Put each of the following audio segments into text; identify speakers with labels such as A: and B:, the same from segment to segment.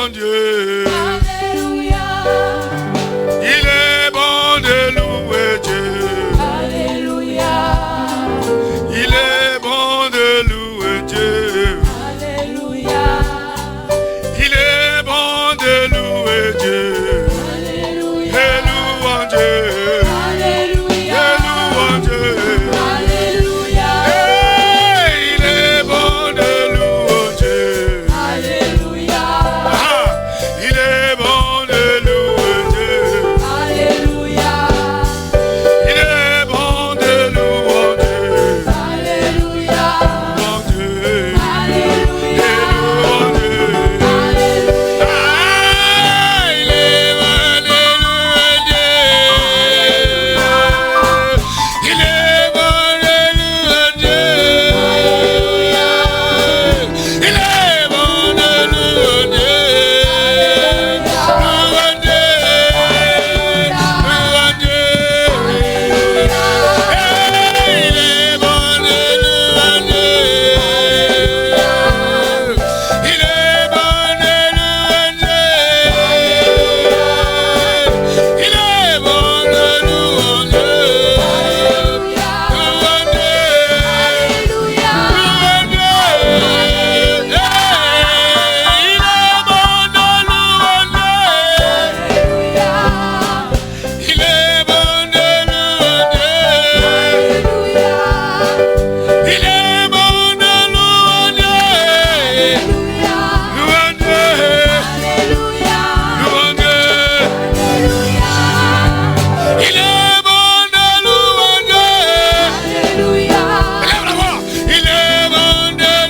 A: mon Dieu.
B: Alléluia.
A: Il est bon de louer Dieu.
B: Alléluia.
A: Il est bon de louer Dieu.
B: Alléluia.
A: Il est bon de louer Dieu.
B: Alléluia.
A: Et louons Dieu.
B: Alléluia.
A: Et louons Dieu.
B: Alléluia.
A: Il est bon de louer Dieu.
B: Alléluia.
A: Ah, il est bon de louer Dieu.
B: Alléluia.
A: Il est bon de louer Dieu.
B: Alléluia.
A: Louons Dieu.
B: Alléluia.
A: Et louons Dieu.
B: Alléluia.
A: Ah, il est bon de louer Dieu. Il est bon de louer Dieu. Il est bon de louer Dieu. Louons Dieu. Louons Dieu. Il est bon de louer Dieu. Il est bon de louer Dieu. Il est bon de louer Dieu. Louons Dieu. Louons Dieu. Il est bon de louer Dieu. Il est bon de louer Dieu. Il est bon de louer Dieu. Louons Dieu. Louons Dieu. Il est bon de louer Dieu. Lève la voix. Il est bon de louer Dieu.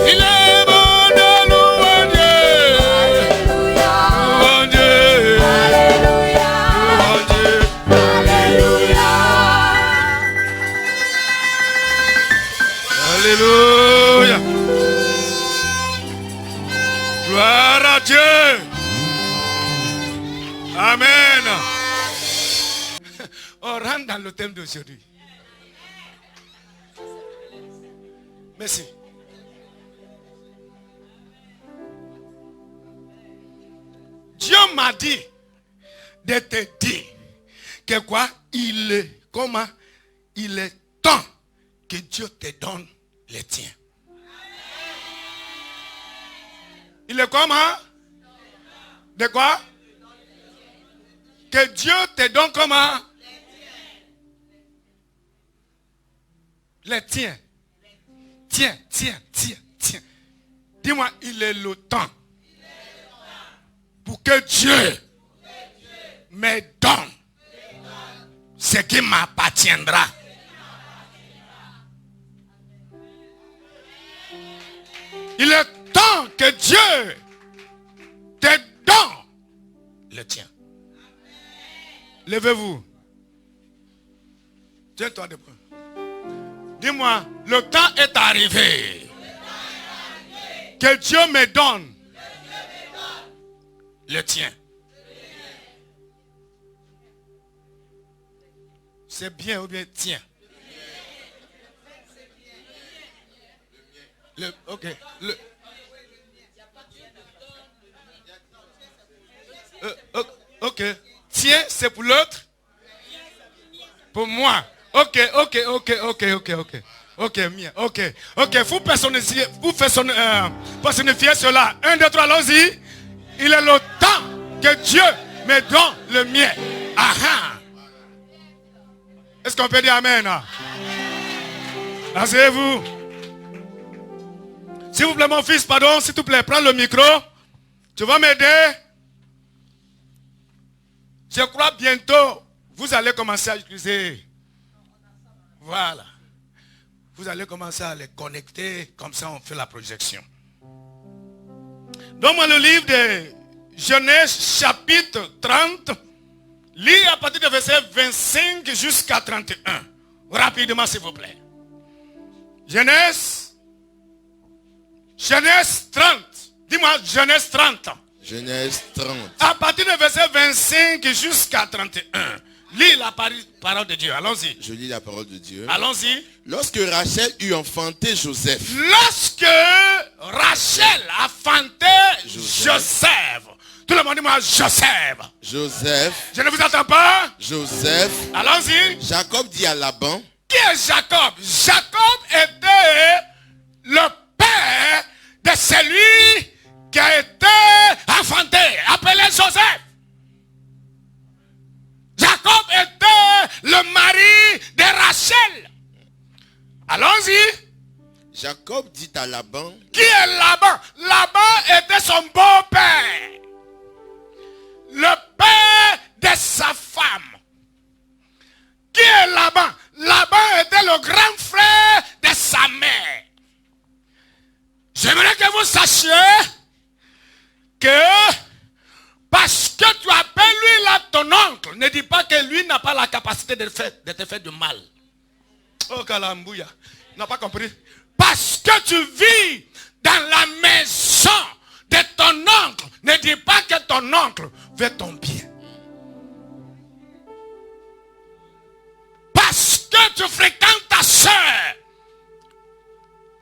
A: Il est bon de louer Dieu. Louons Dieu. Louons Dieu. Alléluia. Gloire à Dieu. Amen. On rentre dans le thème d'aujourd'hui. Merci. Dieu m'a dit de te dire que quoi? Il est comment? Il est temps que Dieu te donne les tiens. Il est comment? De quoi? Que Dieu te donne comment? Les tiens. Tiens, tiens, tiens, tiens. Dis-moi, il est le temps pour que Dieu me donne ce qui m'appartiendra. Il est temps que Dieu te donne le tien. Levez-vous. Tiens-toi debout. Dis-moi, le temps est arrivé. Que Dieu me donne le tien. C'est bien ou bien tiens. Ok. Ok. Tiens, c'est pour l'autre. Pour moi. Ok. Ok, mien. Ok. Vous personnifiez cela. 1, 2, 3, allons-y. Il est le temps que Dieu me donne le mien. Aha. Est-ce qu'on peut dire amen? Asseyez-vous. S'il vous plaît, mon fils, pardon, s'il te plaît, prends le micro. Tu vas m'aider. Je crois bientôt, vous allez commencer à utiliser. Voilà. Vous allez commencer à les connecter. Comme ça, on fait la projection. Donne-moi le livre de Genèse, chapitre 30. Lis à partir du verset 25 jusqu'à 31. Rapidement, s'il vous plaît. Genèse 30. Dis-moi, Genèse 30.
C: Genèse 30.
A: À partir du verset 25 jusqu'à 31. Lis la parole de Dieu. Allons-y.
C: Je lis la parole de Dieu.
A: Allons-y.
C: Lorsque Rachel eut enfanté Joseph.
A: Lorsque Rachel a fanté Joseph. Tout le monde dit moi Joseph.
C: Joseph.
A: Je ne vous entends pas.
C: Joseph.
A: Allons-y.
C: Jacob dit à Laban.
A: Qui est Jacob? Jacob était le père de celui qui a été enfanté, appelé Joseph. Jacob était le mari de Rachel. Allons-y.
C: Jacob dit à Laban.
A: Qui est Laban? Laban était son beau-père. Le père de sa femme. Qui est Laban? Laban était le grand frère de sa mère. J'aimerais que vous sachiez que parce que tu appelles lui là ton oncle, ne dis pas que lui n'a pas la capacité de te faire du mal. Oh Kalambouya, n'a pas compris. Parce que tu vis dans la maison de ton oncle, ne dis pas que ton oncle veut ton bien. Parce que tu fréquentes ta soeur,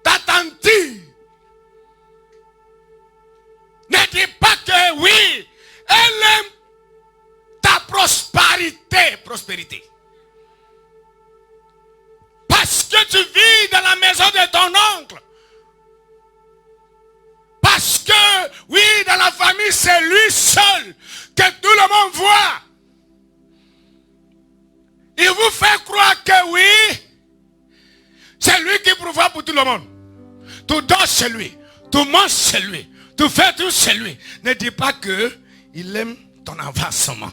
A: ta tante, ne dis pas que oui, elle aime ta prospérité. Parce que tu vis dans la maison de ton oncle. Parce que, oui, dans la famille, c'est lui seul que tout le monde voit. Il vous fait croire que oui, c'est lui qui pourvoit pour tout le monde. Tu dors chez lui, tu manges chez lui, tu fais tout chez lui. Ne dis pas que il aime ton avancement.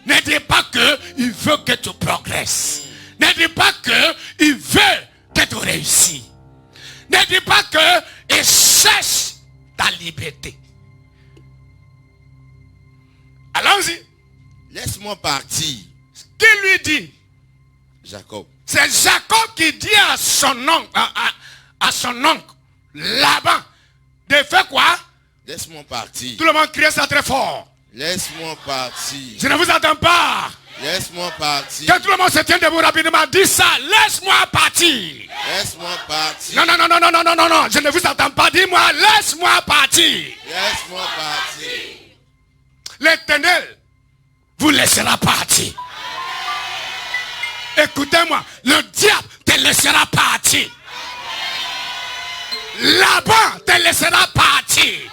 A: Ne dis pas que il veut que tu progresses. Ne dis pas que il veut que tu réussisses. Ne dis pas que il cherche ta liberté. Allons-y.
C: Laisse-moi partir.
A: Qui lui dit?
C: Jacob.
A: C'est Jacob qui dit à son oncle, à son oncle, Laban, de faire quoi?
C: Laisse-moi partir.
A: Tout le monde crie ça très fort.
C: Laisse-moi partir.
A: Je ne vous entends pas.
C: Laisse-moi partir.
A: Que tout le monde se tienne debout rapidement. Dis ça. Laisse-moi partir.
C: Laisse-moi partir.
A: Non, non, non, non, non, non, non, non, non. Je ne vous entends pas. Dis-moi, laisse-moi partir.
C: Laisse-moi partir.
A: L'Éternel vous laissera partir. Écoutez-moi. Le diable te laissera partir. Laban te laissera partir.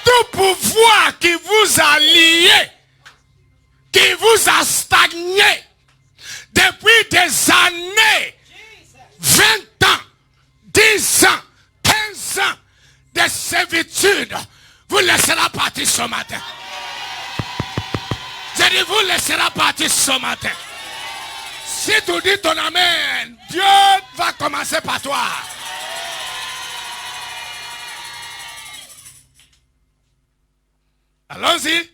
A: Tout pouvoir qui vous a lié, qui vous a stagné depuis des années, 20 ans, 10 ans, 15 ans de servitude, vous laissera partir ce matin. Je dis, vous laissera partir ce matin. Si tu dis ton amen, Dieu va commencer par toi. Allons-y.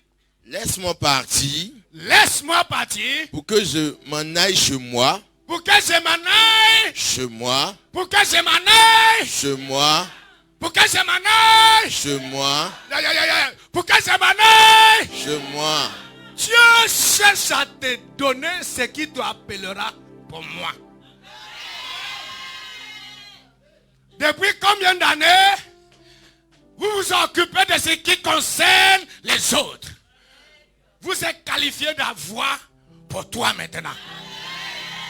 C: Laisse-moi partir.
A: Laisse-moi partir.
C: Pour que je m'en aille chez moi.
A: Pour que je m'en aille.
C: Chez moi.
A: Pour que je m'en aille.
C: Chez moi.
A: Pour que je m'en aille.
C: Chez moi.
A: Pour que je m'en aille.
C: Chez moi.
A: Dieu cherche à te donner ce qu'il te appellera pour moi. Depuis combien d'années vous vous occupez de ce qui concerne les autres? Vous êtes qualifié d'avoir pour toi maintenant.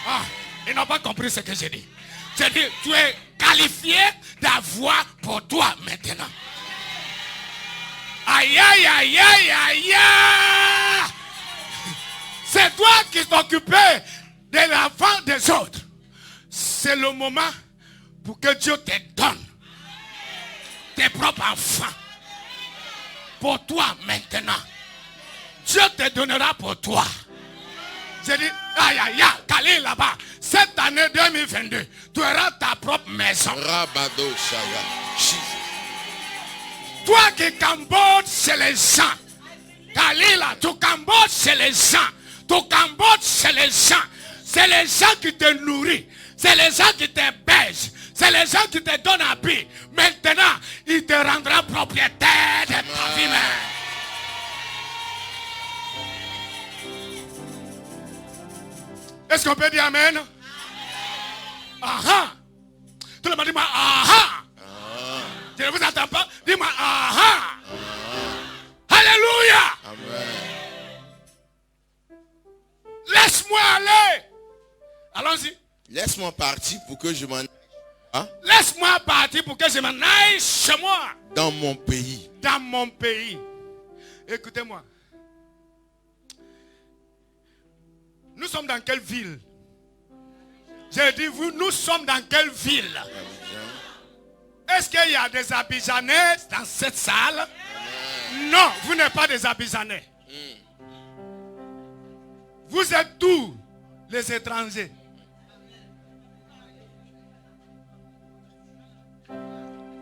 A: Ah, ils n'ont pas compris ce que j'ai dit. J'ai dit, tu es qualifié d'avoir pour toi maintenant. Aïe, aïe, aïe, aïe, aïe, aïe. C'est toi qui t'occupais de l'avant des autres. C'est le moment pour que Dieu te donne tes propres enfants. Pour toi maintenant. Dieu te donnera pour toi. J'ai dit, aïe, aïe, aïe, calé là-bas. Cette année 2022, tu auras ta propre maison.
C: Rabado Shaya.
A: Toi qui cambodges chez les gens. Kalila, tu cambodges chez les gens. Tu cambodges chez les gens. C'est les gens qui te nourrissent. C'est les gens qui te baissent. C'est les gens qui te donnent appui. Maintenant, il te rendra propriétaire de ta vie même. Est-ce qu'on peut dire amen? Aha. Tout le monde dit moi, aha.
C: partir pour que je m'en aille. Hein?
A: Laisse-moi partir pour que je m'en aille chez moi.
C: Dans mon pays.
A: Dans mon pays. Écoutez-moi. Nous sommes dans quelle ville? J'ai dit vous, nous sommes dans quelle ville? Est-ce qu'il y a des Abidjanais dans cette salle? Non, vous n'êtes pas des Abidjanais. Vous êtes tous les étrangers.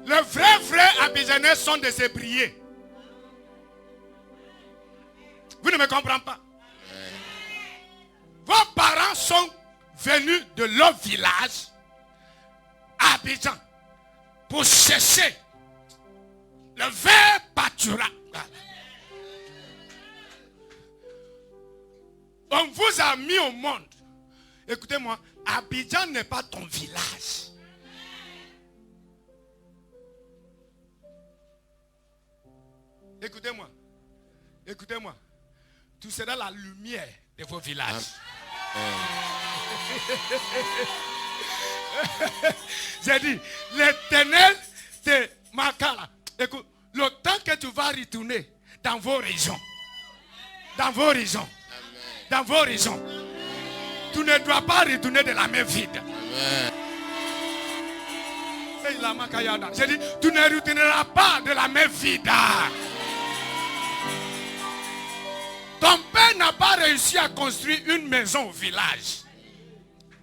A: Les vrais Abidjanais sont des ébriers. Vous ne me comprenez pas. Vos parents sont venus de leur village à Abidjan pour chercher le vrai pâturage. On vous a mis au monde. Écoutez-moi, Abidjan n'est pas ton village. Écoutez-moi. Écoutez-moi. Tu seras la lumière de vos villages. J'ai dit, l'Éternel te marquera. Écoute, le temps que tu vas retourner dans vos régions, dans vos régions, dans vos régions, tu ne dois pas retourner de la main vide. J'ai dit, tu ne retourneras pas de la main vide. Ton père n'a pas réussi à construire une maison au village.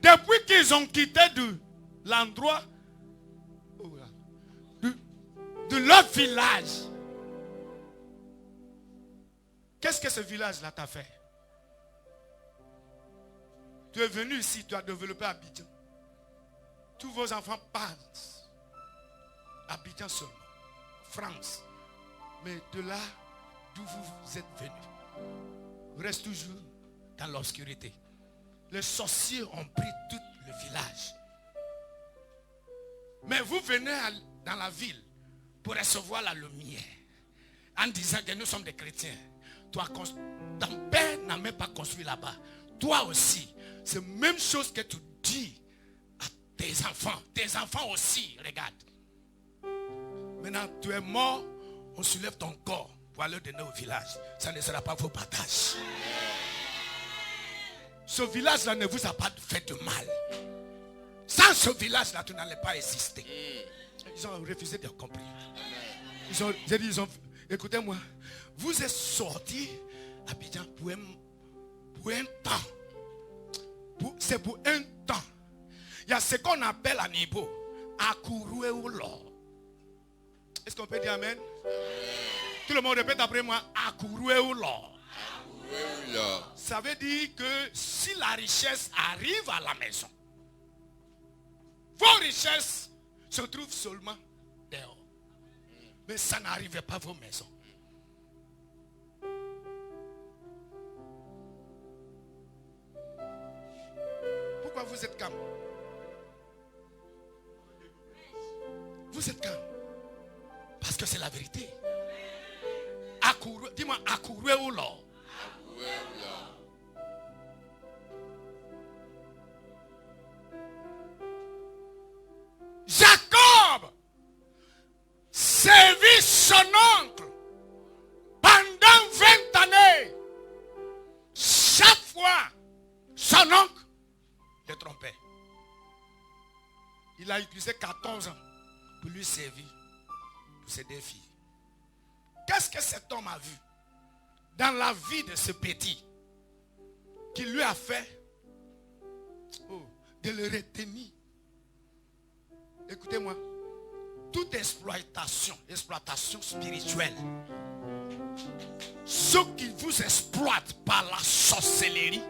A: Depuis qu'ils ont quitté l'endroit de leur village. Qu'est-ce que ce village-là t'a fait? Tu es venu ici, tu as développé Abidjan. Tous vos enfants pensent Abidjan seulement, France. Mais de là d'où vous êtes venus, reste toujours dans l'obscurité. Les sorciers ont pris tout le village. Mais vous venez dans la ville pour recevoir la lumière en disant que nous sommes des chrétiens. Toi, ton père n'a même pas construit là-bas. Toi aussi, c'est la même chose que tu dis à tes enfants. Tes enfants aussi, regarde. Maintenant, tu es mort, on soulève ton corps pour aller donner au village. Ça ne sera pas vos partages. Ce village-là ne vous a pas fait de mal. Sans ce village-là, tu n'allais pas exister. Ils ont refusé de comprendre. Écoutez-moi, vous êtes sortis à Abidjan pour un temps. C'est pour un temps. Il y a ce qu'on appelle à Nibo, Akouroué ou l'or. Est-ce qu'on peut dire amen? Tout le monde répète après moi, Akouroué ou l'or. Ça veut dire que si la richesse arrive à la maison, vos richesses se trouvent seulement dehors. Mais ça n'arrive pas à vos maisons. Pourquoi vous êtes calme? Vous êtes calme. Parce que c'est la vérité. Dis-moi, Akouroué ou l'or. Jacob servit son oncle pendant 20 années. Chaque fois, son oncle le trompait. Il a utilisé 14 ans pour lui servir pour ses 2 filles. Qu'est-ce que cet homme a vu dans la vie de ce petit qui lui a fait de le retenir? Écoutez-moi, toute exploitation spirituelle, ceux qui vous exploitent par la sorcellerie,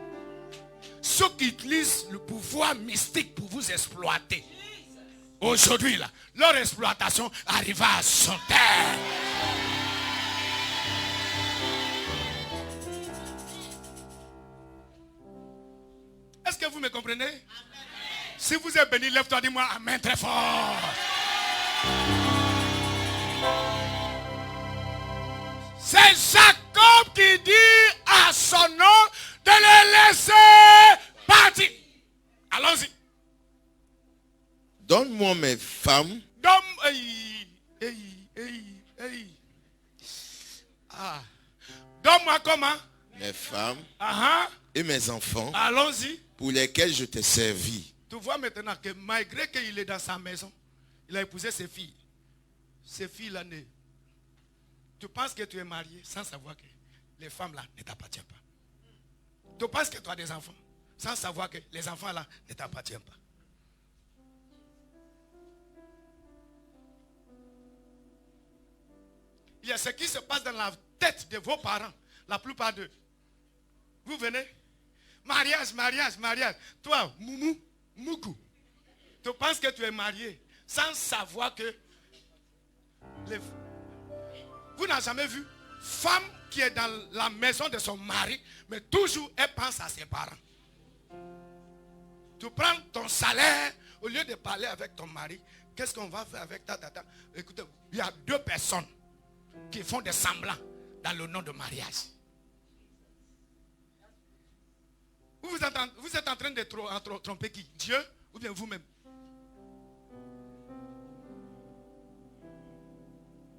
A: ceux qui utilisent le pouvoir mystique pour vous exploiter, aujourd'hui là, leur exploitation arriva à son terme. Est-ce que vous me comprenez? Amen. Si vous êtes béni, lève-toi, dis-moi amen très fort. C'est Jacob qui dit à son nom de le laisser partir. Allons-y.
C: Donne-moi mes femmes.
A: Donne-moi comment?
C: Mes femmes
A: Ah,
C: et mes enfants
A: allons-y.
C: pour lesquels je t'ai servi.
A: Tu vois maintenant que malgré qu'il est dans sa maison, il a épousé ses filles. Ces filles-là, tu penses que tu es marié sans savoir que les femmes-là ne t'appartiennent pas. Tu penses que tu as des enfants sans savoir que les enfants-là ne t'appartiennent pas. Il y a ce qui se passe dans la tête de vos parents, la plupart d'eux. Vous venez, mariage, mariage, mariage. Toi, Moumou, Moukou, tu penses que tu es marié sans savoir que vous n'avez jamais vu femme qui est dans la maison de son mari, mais toujours elle pense à ses parents. Tu prends ton salaire, au lieu de parler avec ton mari, qu'est-ce qu'on va faire avec ta tata? Écoutez, il y a 2 personnes qui font des semblants dans le nom de mariage. Vous êtes en train de tromper qui? Dieu ou bien vous-même?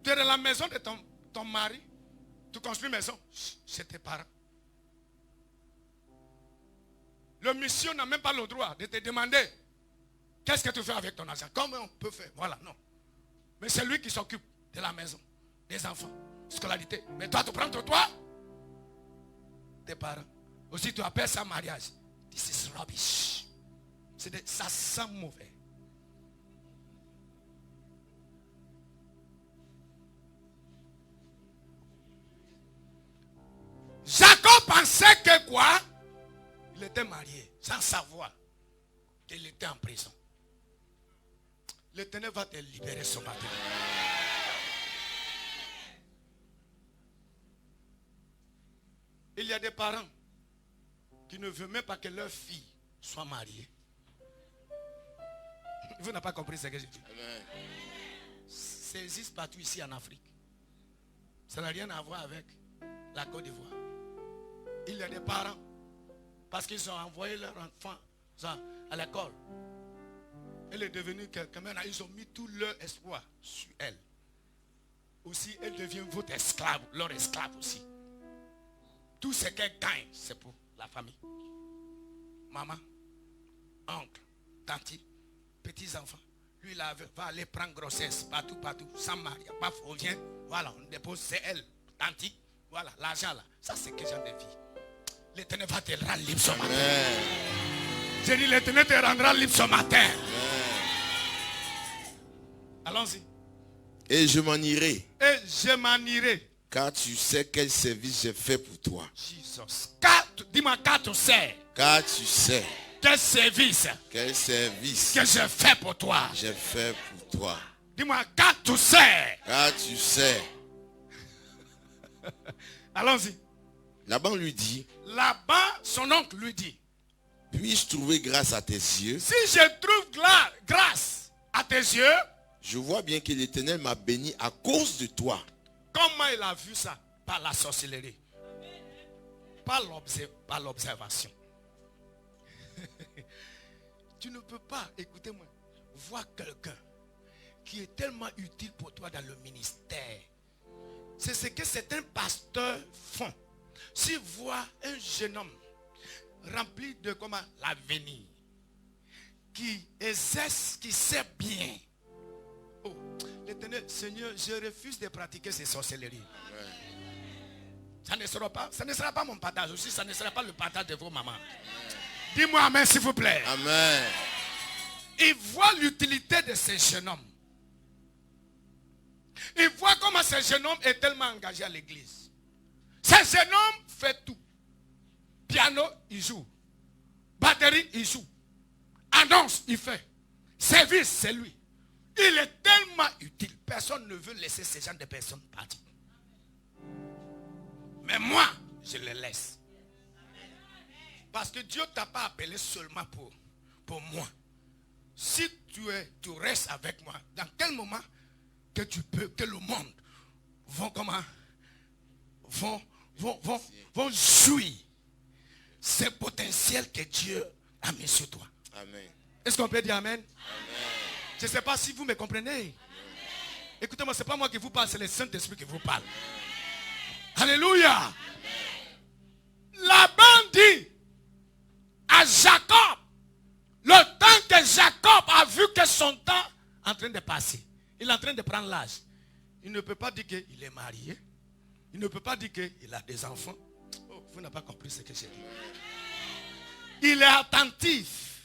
A: Tu es dans la maison de ton mari, tu construis une maison chez tes parents. Le monsieur n'a même pas le droit de te demander qu'est-ce que tu fais avec ton argent. Comment on peut faire? Voilà, non. Mais c'est lui qui s'occupe de la maison, des enfants, scolarité. Mais toi, tu prends ton toit, tes parents. Aussi, tu appelles ça mariage. This is rubbish. Ça sent mauvais. Jacob pensait que quoi? Il était marié sans savoir qu'il était en prison. L'Éternel va te libérer ce matin. Il y a des parents qui ne veulent même pas que leur fille soit mariée. Vous n'avez pas compris ce que j'ai dit. Ça existe partout ici en Afrique. Ça n'a rien à voir avec la Côte d'Ivoire. Il y a des parents, parce qu'ils ont envoyé leur enfant à l'école. Elle est devenue quelqu'un. Maintenant, ils ont mis tout leur espoir sur elle. Aussi, elle devient votre esclave, leur esclave aussi. Tout ce qu'elle gagne, c'est pour la famille. Maman, oncle, tante, petits-enfants. Lui, il va aller prendre grossesse partout, sans mariage. Paf, on vient, voilà, on dépose, c'est elle, tante. Voilà, l'argent là. Ça, c'est quel genre de vie? L'Éternel va te rendre libre ce matin. J'ai dit, l'Éternel te rendra libre ce matin. Allons-y.
C: Et je m'en irai.
A: Et je m'en irai.
C: Car tu sais quel service j'ai fait pour toi.
A: Jesus. Dis-moi, car tu sais.
C: Car tu sais.
A: Quel service.
C: Quel service.
A: Que j'ai fait pour toi.
C: J'ai fait pour toi.
A: Dis-moi, car tu sais.
C: Car tu sais.
A: Allons-y.
C: Laban lui dit.
A: Laban, son oncle lui dit.
C: Puis-je trouver grâce à tes yeux?
A: Si je trouve grâce à tes yeux.
C: Je vois bien que l'Éternel m'a béni à cause de toi.
A: Comment il a vu ça? Par la sorcellerie. Par l'observation. Tu ne peux pas, écoutez-moi, voir quelqu'un qui est tellement utile pour toi dans le ministère. C'est ce que certains pasteurs font. S'ils voient un jeune homme rempli de comment l'avenir, qui exerce, qui sait bien. Oh, l'Éternel, Seigneur, je refuse de pratiquer ces sorcelleries. Ça ne sera pas mon partage aussi, ça ne sera pas le partage de vos mamans. Dis-moi amen s'il vous plaît.
C: Amen.
A: Il voit l'utilité de ce jeune homme. Il voit comment ce jeune homme est tellement engagé à l'église. Ce jeune homme fait tout. Piano, il joue. Batterie, il joue. Annonce, il fait. Service, c'est lui. Il est tellement utile. Personne ne veut laisser ces gens de personnes partir. Mais moi, je le laisse. Parce que Dieu ne t'a pas appelé seulement pour moi. Si tu restes avec moi, dans quel moment que tu peux, que le monde vont jouir ce potentiel que Dieu a mis sur toi.
C: Amen.
A: Est-ce qu'on peut dire amen?
C: Amen.
A: Je ne sais pas si vous me comprenez. Écoutez-moi, ce n'est pas moi qui vous parle, c'est le Saint-Esprit qui vous parle. Alléluia. Laban dit à Jacob, le temps que Jacob a vu que son temps est en train de passer, il est en train de prendre l'âge. Il ne peut pas dire qu'il est marié. Il ne peut pas dire qu'il a des enfants. Oh, vous n'avez pas compris ce que j'ai dit. Il est attentif.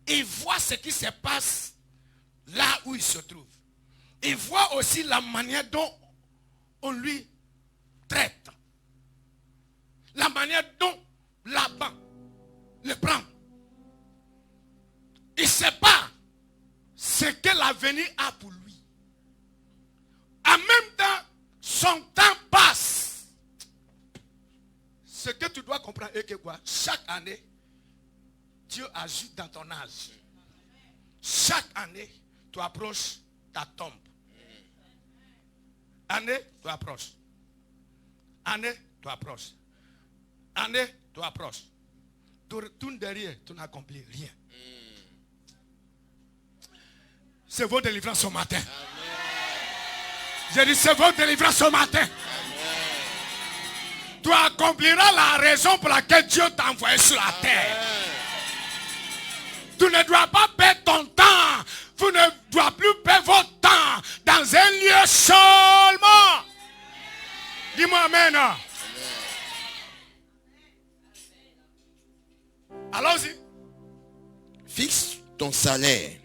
A: Il voit ce qui se passe là où il se trouve. Il voit aussi la manière dont on lui traite. La manière dont Laban le prend. Il ne sait pas ce que l'avenir a pour lui. En même temps, son temps passe. Ce que tu dois comprendre est que quoi? Chaque année, Dieu agit dans ton âge. Chaque année, tu approches ta tombe. Année, tu approches. Année, tu approches. Année, tu approches. Tu retournes derrière, tu n'accomplis rien. C'est votre délivrance ce matin. J'ai dit, c'est votre délivrance ce matin. Tu accompliras la raison pour laquelle Dieu t'a envoyé sur la terre. Tu ne dois pas perdre ton temps. Tu ne dois plus perdre votre temps dans un lieu seulement. Dis-moi amen. Allons-y.
C: Fixe ton salaire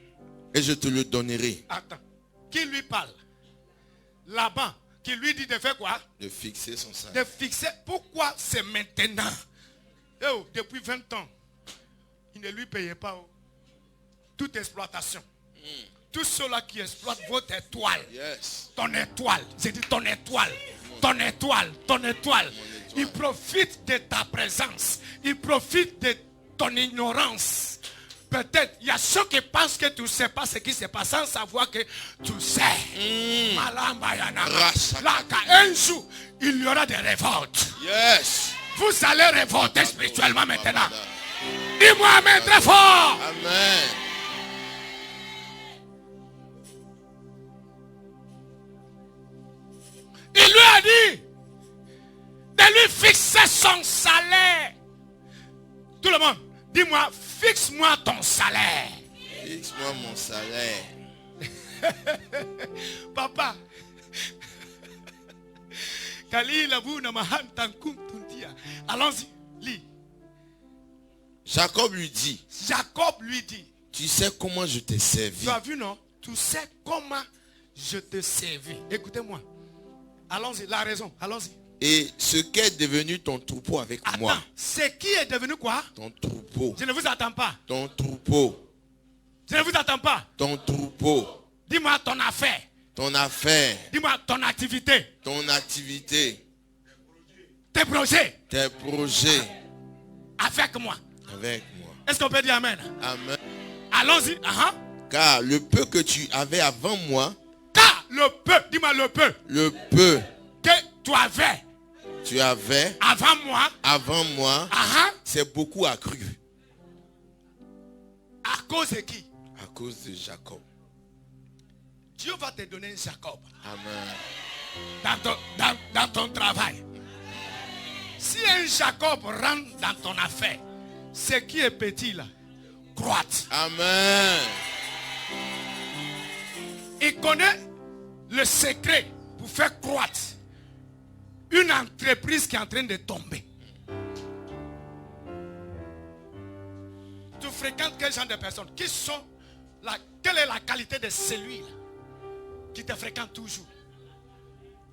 C: et je te le donnerai.
A: Attends. Qui lui parle? Laban. Qui lui dit de faire quoi?
C: De fixer son salaire.
A: De fixer. Pourquoi c'est maintenant? Oh, depuis 20 ans, il ne lui payait pas. Oh. Toute exploitation. Tout ceux-là qui exploitent votre étoile.
C: Yes.
A: Ton étoile. J'ai dit ton étoile. Ton étoile. Ton étoile. Il profite de ta présence. Il profite de ton ignorance. Peut-être, il y a ceux qui pensent que tu ne sais pas ce qui se passe sans savoir que tu sais. Un jour, il y aura des révoltes.
C: Yes.
A: Vous allez révolter spirituellement maintenant. Dis-moi amen très fort.
C: Amen.
A: Il lui a dit de lui fixer son salaire. Tout le monde, dis-moi, fixe-moi ton salaire.
C: Fixe-moi mon salaire.
A: Papa. Allons-y, lis.
C: Jacob lui dit.
A: Jacob lui dit.
C: Tu sais comment je t'ai servi.
A: Tu as vu, non? Tu sais comment je te servis. Écoutez-moi. Allons-y, la raison. Allons-y.
C: Et ce qu'est devenu ton troupeau avec moi.
A: Ce qui est devenu quoi?
C: Ton troupeau.
A: Je ne vous attends pas.
C: Ton troupeau.
A: Je ne vous attends pas.
C: Ton troupeau.
A: Dis-moi ton affaire.
C: Ton affaire.
A: Dis-moi ton activité.
C: Ton activité.
A: Tes projets.
C: Tes projets.
A: Avec moi.
C: Avec moi.
A: Est-ce qu'on peut dire amen?
C: Amen.
A: Allons-y.
C: Car le peu que tu avais avant moi.
A: Car le peu. Dis-moi le peu.
C: Le peu.
A: Que tu avais.
C: Tu avais.
A: Avant moi.
C: Avant moi. C'est beaucoup accru.
A: À cause de qui?
C: À cause de Jacob.
A: Dieu va te donner un Jacob.
C: Amen.
A: Dans ton travail. Si un Jacob rentre dans ton affaire, ce qui est petit là, croît.
C: Amen.
A: Il connaît le secret pour faire croître une entreprise qui est en train de tomber. Tu fréquentes quel genre de personnes? Quelle est la qualité de celui-là qui te fréquente toujours?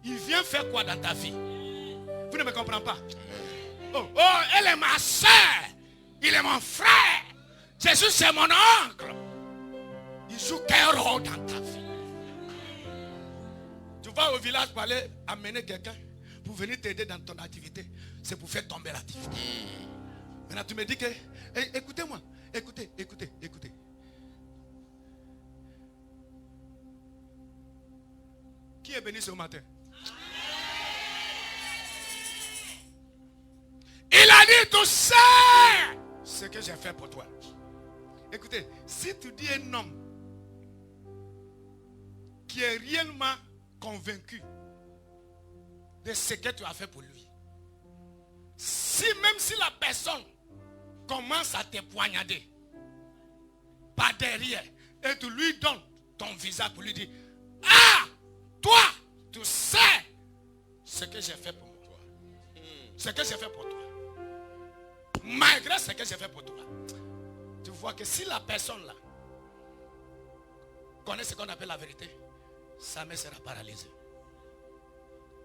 A: Il vient faire quoi dans ta vie? Vous ne me comprenez pas? Oh, elle est ma soeur. Il est mon frère. Jésus c'est mon oncle. Il joue quel rôle dans ta vie? Tu vas au village pour aller amener quelqu'un pour venir t'aider dans ton activité. C'est pour faire tomber l'activité. Maintenant tu me dis que, écoutez-moi, écoutez. Qui est béni ce matin? Il a dit, tu sais ce que j'ai fait pour toi. Écoutez, si tu dis un homme qui est réellement convaincu de ce que tu as fait pour lui, même si la personne commence à te poignarder par derrière et tu lui donnes ton visage pour lui dire, ah, toi, tu sais ce que j'ai fait pour toi. Ce que j'ai fait pour toi. Malgré ce que j'ai fait pour toi. Tu vois que si la personne là connaît ce qu'on appelle la vérité, sa main sera paralysée.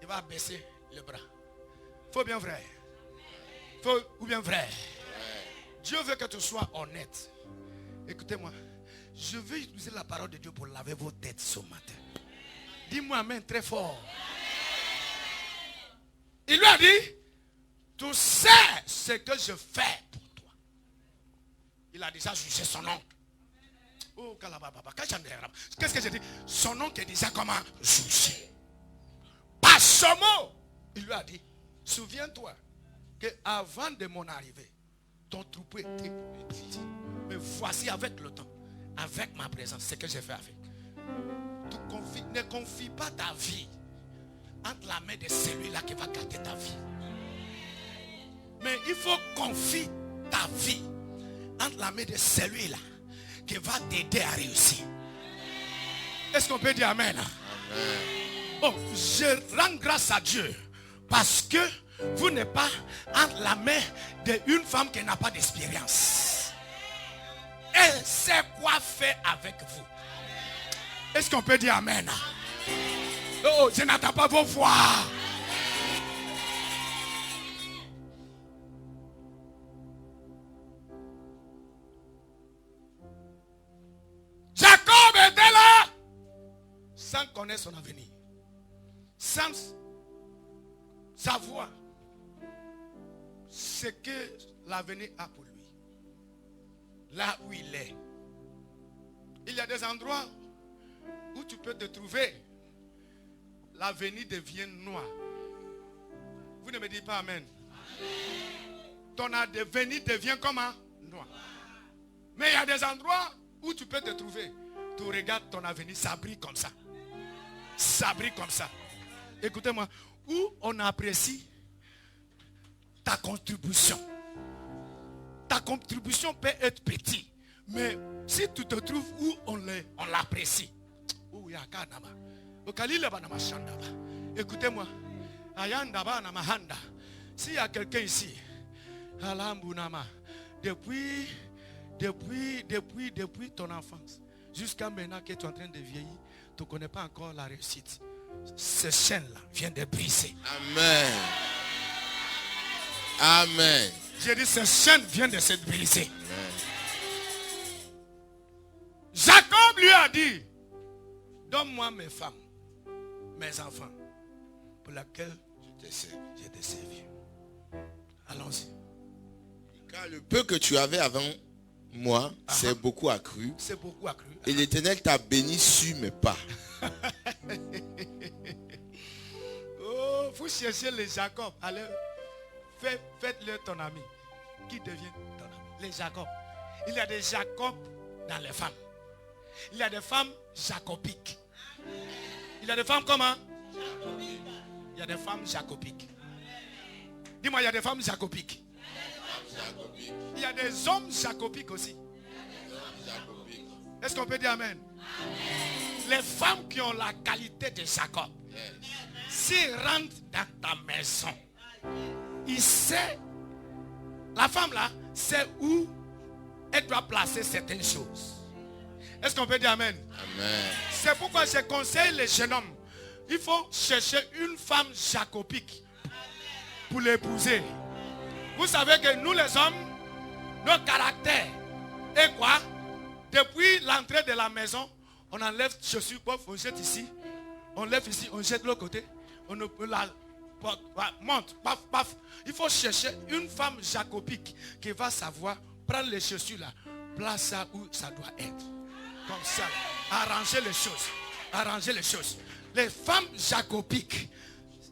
A: Il va baisser le bras. Faut bien vrai. Faut ou bien vrai. Dieu veut que tu sois honnête. Écoutez-moi. Je veux utiliser la parole de Dieu pour laver vos têtes ce matin. Dis-moi amen très fort. Il lui a dit, tu sais ce que je fais pour toi. Il a déjà jugé son oncle. Oh, qu'est-ce que j'ai dit? Son oncle est déjà comment jugé. Par ce mot, il lui a dit, souviens-toi qu'avant de mon arrivée, ton troupeau était petit. Mais voici avec le temps, avec ma présence, ce que j'ai fait avec. Ne confie pas ta vie entre la main de celui-là qui va garder ta vie. Mais il faut confier ta vie entre la main de celui-là qui va t'aider à réussir. Est-ce qu'on peut dire amen? Amen. Oh, je rends grâce à Dieu parce que vous n'êtes pas entre la main d'une femme qui n'a pas d'expérience. Elle sait quoi faire avec vous. Est-ce qu'on peut dire amen? Oh, je n'entends pas vos voix. Jacob était là sans connaître son avenir, sans savoir ce que l'avenir a pour lui. Là où il est, il y a des endroits où tu peux te trouver, l'avenir devient noir. Vous ne me dites pas amen. Ton avenir devient comment? Noir. Mais il y a des endroits où tu peux te trouver. Tu regardes ton avenir, ça brille comme ça. Ça brille comme ça. Écoutez-moi, où on apprécie ta contribution. Ta contribution peut être petite. Mais si tu te trouves où on l'apprécie. Écoutez-moi. S'il y a quelqu'un ici, depuis ton enfance, jusqu'à maintenant que tu es en train de vieillir, tu ne connais pas encore la réussite. Ce chaîne-là vient de briser.
C: Amen. Amen.
A: J'ai dit, ce chaîne vient de se briser. Amen. Jacob lui a dit, donne-moi mes femmes, mes enfants, pour lesquels je t'ai servi. Allons-y.
C: Car le peu que tu avais avant moi, c'est beaucoup accru.
A: C'est beaucoup accru.
C: Et l'Éternel t'a béni sur mes pas.
A: Oh, vous cherchez les Jacob. Allez, faites-le ton ami. Qui devient ton ami? Les Jacob. Il y a des Jacob dans les femmes. Il y a des femmes jacobiques. Il y a des femmes comment? Il y a des femmes jacobiques. Dis-moi, il y a des femmes jacobiques. Il y a des hommes jacobiques aussi. Est-ce qu'on peut dire amen? Les femmes qui ont la qualité de Jacob, s'ils rentrent dans ta maison, il sait, la femme là, sait où elle doit placer certaines choses. Est-ce qu'on peut dire amen? Amen. C'est pourquoi je conseille les jeunes hommes, il faut chercher une femme jacobique pour l'épouser. Vous savez que nous les hommes, nos caractères est quoi? Depuis l'entrée de la maison, on enlève chaussures, on jette ici, on lève ici, on jette de l'autre côté, on la monte, paf, paf. Il faut chercher une femme jacobique qui va savoir prendre les chaussures là, place ça où ça doit être. Comme ça, arranger les choses. Arranger les choses. Les femmes jacobiques,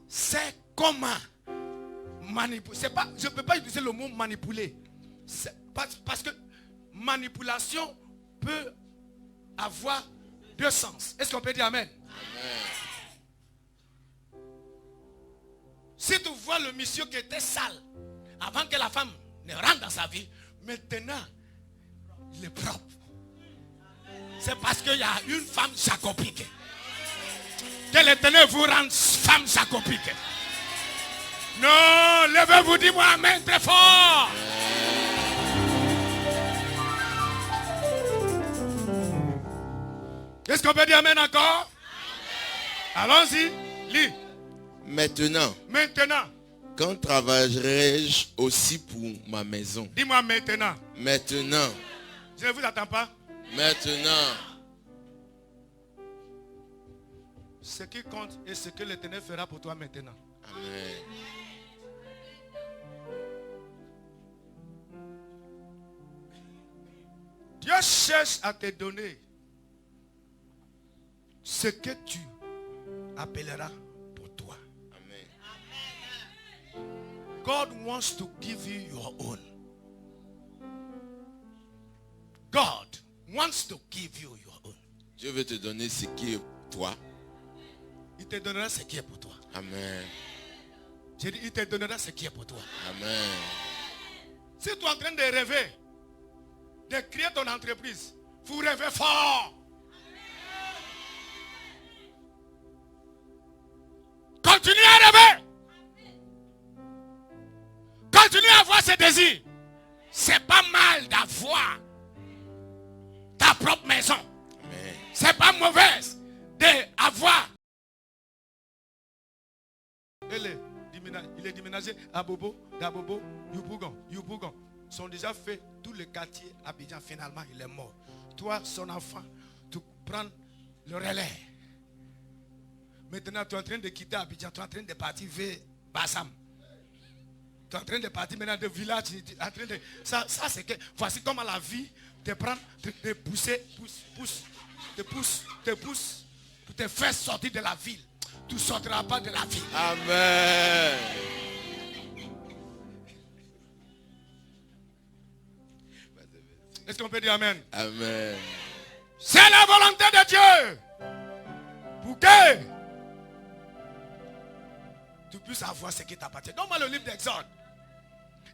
A: c'est comment manipuler. C'est pas, je ne peux pas utiliser le mot manipuler. Parce que manipulation peut avoir deux sens. Est-ce qu'on peut dire amen? Si tu vois le monsieur qui était sale avant que la femme ne rentre dans sa vie, maintenant il est propre. C'est parce qu'il y a une femme jacobique. Que l'Éternel vous rende femme jacobique. Non, levez-vous, dis-moi amen très fort. Qu'est-ce qu'on peut dire amen encore? Allons-y, lis.
C: Maintenant, quand travaillerai-je aussi pour ma maison?
A: Dis-moi maintenant.
C: Maintenant.
A: Je ne vous attends pas.
C: Maintenant.
A: Ce qui compte est ce que l'Éternel fera pour toi maintenant.
C: Amen.
A: Dieu cherche à te donner ce que tu appelleras pour toi.
C: Amen.
A: God wants to give you your own. God wants to give you your own.
C: Dieu veut te donner ce qui est pour toi.
A: Il te donnera ce qui est pour toi.
C: Amen.
A: J'ai dit, il te donnera ce qui est pour toi.
C: Amen.
A: Si tu es en train de rêver, de créer ton entreprise, vous rêvez fort. Continue à rêver. Continue à avoir ses désirs. C'est pas mal d'avoir ta propre maison.
C: Amen.
A: C'est pas mauvaise d'avoir. Il est déménagé à Bobo, d'Abobo, Yopougon. Sont déjà fait tous les quartiers à Abidjan. Finalement, il est mort. Toi, son enfant, tu prends le relais. Maintenant, tu es en train de quitter Abidjan. Tu es en train de partir vers Bassam. Tu es en train de partir maintenant de village. Ça c'est que, voici comment la vie te prend, te pousser, te pousse, pour te faire sortir de la ville. Tu ne sortiras pas de la ville.
C: Amen.
A: Est-ce qu'on peut dire amen?
C: Amen.
A: C'est la volonté de Dieu pour que tu puisses avoir ce qui t'appartient. Donne-moi le livre d'Exode.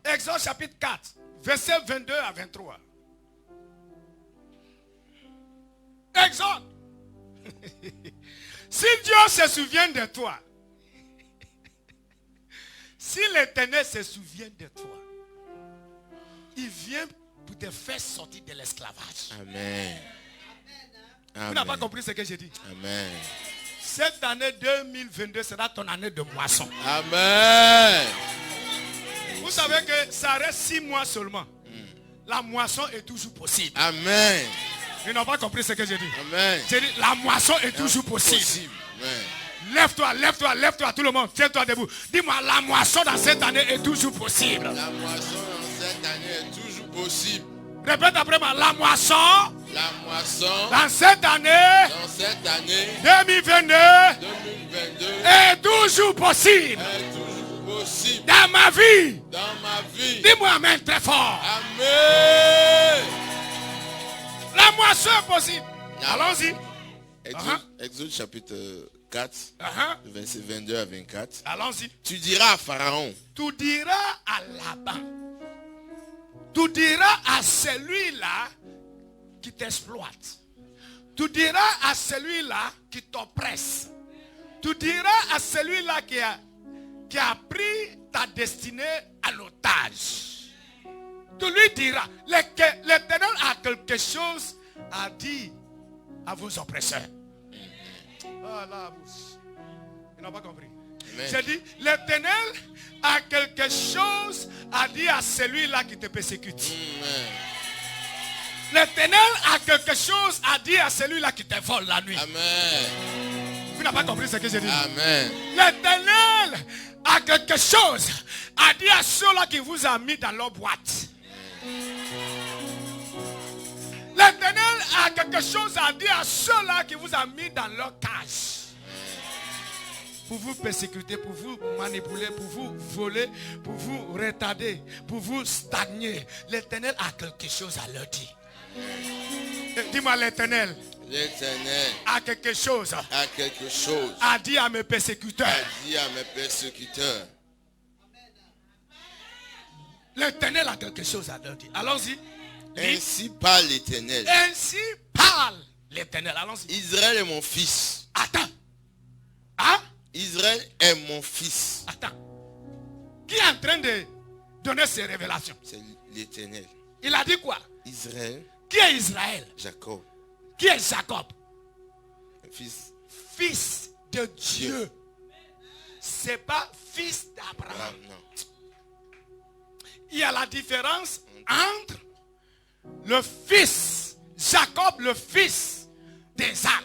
A: Exode chapitre 4, versets 22 à 23. Exode. Si Dieu se souvient de toi, si l'Éternel se souvient de toi, il vient pour te faire sortir de l'esclavage.
C: Amen.
A: Tu n'as pas compris ce que j'ai dit?
C: Amen.
A: Cette année 2022 sera ton année de moisson.
C: Amen.
A: Vous savez que ça reste 6 mois seulement. La moisson est toujours possible.
C: Amen.
A: Ils n'ont pas compris ce que j'ai dit.
C: Amen.
A: J'ai dit, la moisson est toujours possible.
C: Amen.
A: Lève-toi, tout le monde. Tiens-toi debout. Dis-moi, la moisson dans cette année est toujours possible.
C: La moisson dans cette année est toujours possible.
A: Répète après moi, la moisson
C: dans
A: cette année 2022 est toujours possible. Dans ma vie. Dis-moi amen très fort.
C: Amen.
A: La moisson est possible. Allons-y.
C: Exode chapitre 4, verset 22 à 24.
A: Allons-y.
C: Tu diras à Pharaon.
A: Tu diras à Laban. Tu diras à celui-là qui t'exploite. Tu diras à celui-là qui t'oppresse. Tu diras à celui-là qui a pris ta destinée à l'otage. Tu lui diras, l'Éternel a quelque chose à dire à vos oppresseurs. Ah là, ils n'ont pas compris. J'ai dit, l'Éternel a quelque chose à dire à celui-là qui te persécute. L'Éternel a quelque chose à dire à celui-là qui te vole la nuit.
C: Amen.
A: Tu n'as pas compris ce que j'ai dit?
C: Amen.
A: L'Éternel a quelque chose à dire à ceux-là qui vous ont mis dans leur boîte. L'Éternel a quelque chose à dire à ceux-là qui vous ont mis dans leur cage. pour vous persécuter, pour vous manipuler, pour vous voler, pour vous retarder, pour vous stagner. L'Éternel a quelque chose à leur dire. Dis-moi, l'Éternel a quelque chose à dire à mes persécuteurs. L'Éternel a quelque chose à leur dire. Allons-y.
C: Ainsi parle l'Éternel.
A: Ainsi parle l'Éternel. Allons-y.
C: Israël est mon fils.
A: Attends. Hein?
C: Israël est mon fils.
A: Attends. Qui est en train de donner ces révélations?
C: C'est l'Éternel.
A: Il a dit quoi?
C: Israël.
A: Qui est Israël?
C: Jacob.
A: Qui est Jacob?
C: Fils.
A: Fils de Dieu. C'est pas fils d'Abraham.
C: Non.
A: Il y a la différence entre le fils, Jacob le fils d'Isaac,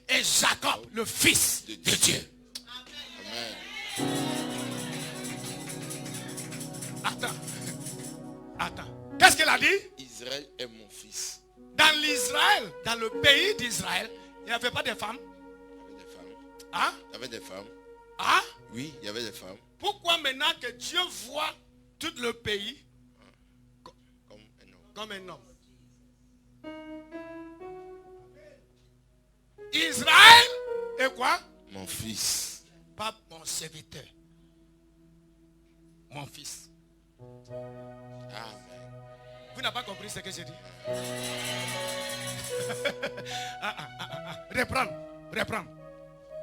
A: et Jacob le fils de Dieu.
C: Amen.
A: Attends. Qu'est-ce qu'il a dit?
C: Israël est mon fils.
A: Dans l'Israël, dans le pays d'Israël, il n'y avait pas de femmes.
C: Il y avait des femmes.
A: Hein?
C: Il y avait des femmes.
A: Hein?
C: Oui, il y avait des femmes.
A: Pourquoi maintenant que Dieu voit tout le pays comme un homme? Israël est quoi?
C: Mon fils.
A: Pas mon serviteur. Mon fils.
C: Amen.
A: Vous n'avez pas compris ce que j'ai dit? Reprends.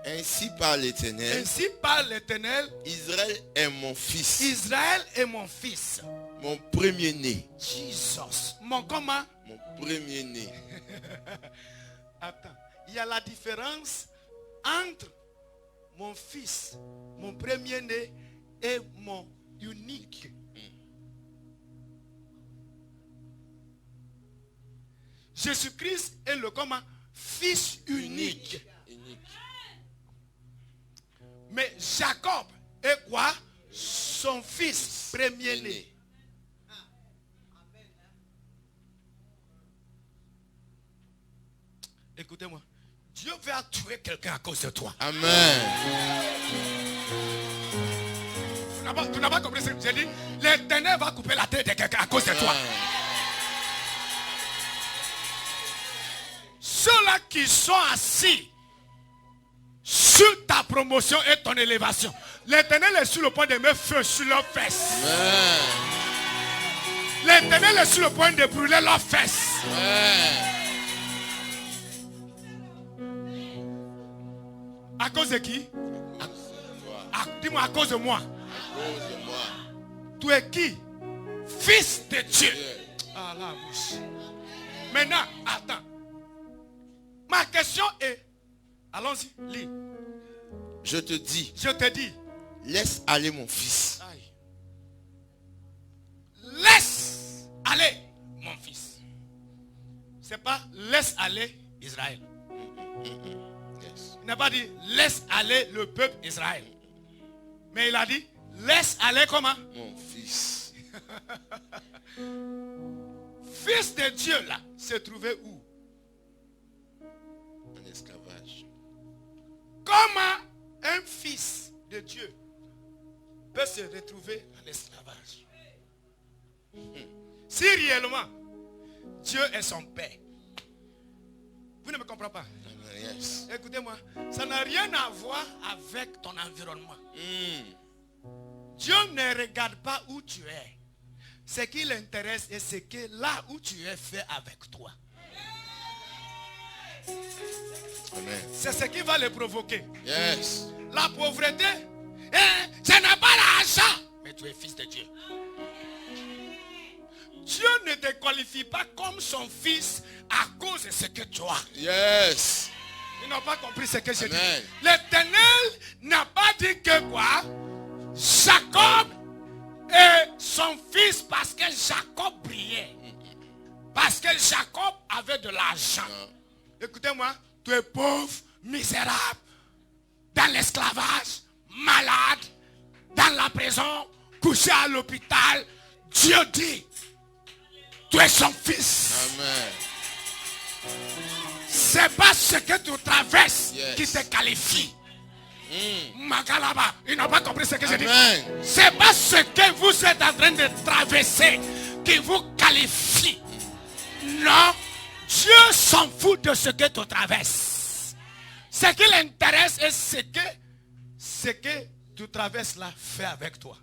C: Ainsi parle l'Éternel.
A: Ainsi parle l'Éternel.
C: Israël est mon fils.
A: Israël est mon fils.
C: Mon premier-né.
A: Jesus. Mon comment?
C: Mon premier-né.
A: Attends. Il y a la différence entre mon fils, mon premier-né et mon unique. Jésus-Christ est le comment? Fils unique. Mais Jacob est quoi? Son fils premier-né. Écoutez-moi. Dieu va tuer quelqu'un à cause de toi.
C: Amen.
A: Tu n'as pas compris ce que j'ai dit? L'Éternel va couper la tête de quelqu'un à cause de toi. Ceux-là qui sont assis sur ta promotion et ton élévation, l'Éternel est sur le point de mettre feu sur leurs fesses. L'Éternel est sur le point de brûler leurs fesses. À cause de qui? Dis-moi, à cause de moi. Tu es qui? Fils de Dieu. Ah la bouche. Maintenant, attends. Ma question est, allons-y, lis.
C: Je te dis,
A: laisse
C: aller mon fils.
A: Aïe. Laisse aller mon fils. C'est pas laisse aller Israël. Il n'a pas dit laisse aller le peuple Israël. Mais il a dit laisse aller comment?
C: Mon fils.
A: Fils de Dieu là, se trouvait où?
C: En esclavage.
A: Comment un fils de Dieu peut se retrouver en esclavage? Si réellement Dieu est son père. Vous ne me comprenez pas?
C: Yes.
A: Écoutez-moi, ça n'a rien à voir avec ton environnement. Dieu ne regarde pas où tu es. Ce qui l'intéresse est ce que là où tu es fait avec toi.
C: Amen.
A: C'est ce qui va le provoquer.
C: Yes.
A: La pauvreté, je n'ai pas l'argent. Mais tu es fils de Dieu. Dieu ne te qualifie pas comme son fils à cause de ce que tu as.
C: Yes.
A: Ils n'ont pas compris ce que je dis.
C: Amen.
A: L'Éternel n'a pas dit que quoi? Jacob est son fils parce que Jacob brillait. Parce que Jacob avait de l'argent. Écoutez-moi, tu es pauvre, misérable, dans l'esclavage, malade, dans la prison, couché à l'hôpital. Dieu dit, tu es son fils.
C: Amen.
A: C'est pas ce que tu traverses qui te qualifie. Magalaba. Ils n'ont pas compris ce que je dis.
C: Amen.
A: C'est pas ce que vous êtes en train de traverser qui vous qualifie. Non. Dieu s'en fout de ce que tu traverses. Ce qui l'intéresse est ce que tu traverses là fait avec toi.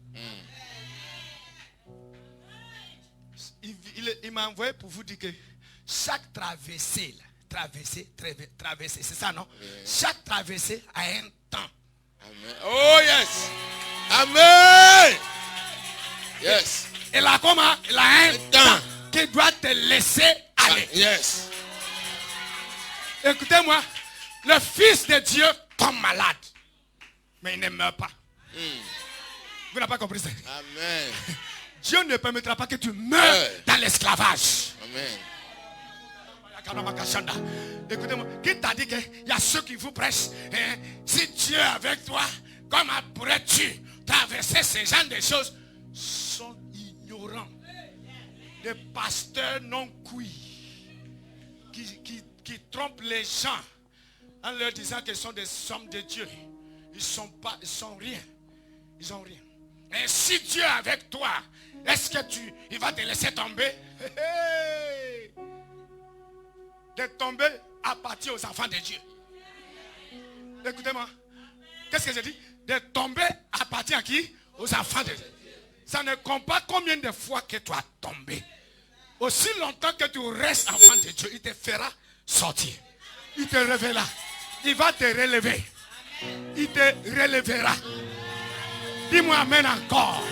A: Il m'a envoyé pour vous dire que chaque traversée, traversée, c'est ça non? Chaque traversée a un temps.
C: Amen. Oh yes. Amen. Yes.
A: Et là comment? Il a un temps qui doit te laisser aller.
C: Yes.
A: Écoutez-moi, le Fils de Dieu tombe malade, mais il ne meurt pas. Vous n'avez pas compris ça?
C: Amen.
A: Dieu ne permettra pas que tu meurs dans l'esclavage.
C: Amen.
A: Écoutez-moi, qui t'a dit qu'il y a ceux qui vous prêchent, hein, si Dieu est avec toi, comment pourrais-tu traverser ce genre de choses? Sont ignorants. Des pasteurs non cuits qui trompent les gens en leur disant qu'ils sont des hommes de Dieu. Ils sont rien. Ils ont rien. Et si Dieu est avec toi, est-ce que il va te laisser tomber? De tomber appartient aux enfants de Dieu. Écoutez-moi. Qu'est-ce que je dis? De tomber appartient à qui? Aux enfants de Dieu. Ça ne compte pas combien de fois que tu as tombé. Aussi longtemps que tu restes enfant de Dieu, il te fera sortir. Il te révélera. Il va te relever. Il te relèvera. Dis-moi amen encore.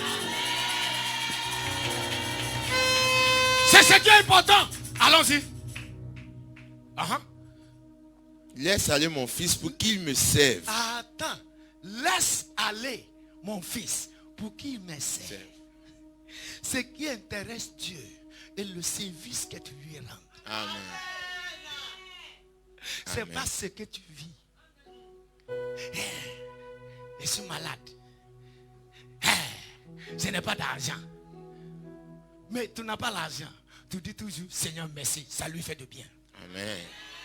A: C'est ce qui est important. Allons-y.
C: Laisse aller mon fils pour qu'il me serve.
A: Attends. Laisse aller mon fils pour qu'il me serve. Ce qui intéresse Dieu est le service que tu lui rends.
C: Amen.
A: C'est pas ce que tu vis. Je suis malade. Je n'ai pas d'argent. Mais tu n'as pas l'argent. Tu dis toujours, Seigneur, merci. Ça lui fait de bien.
C: Amen.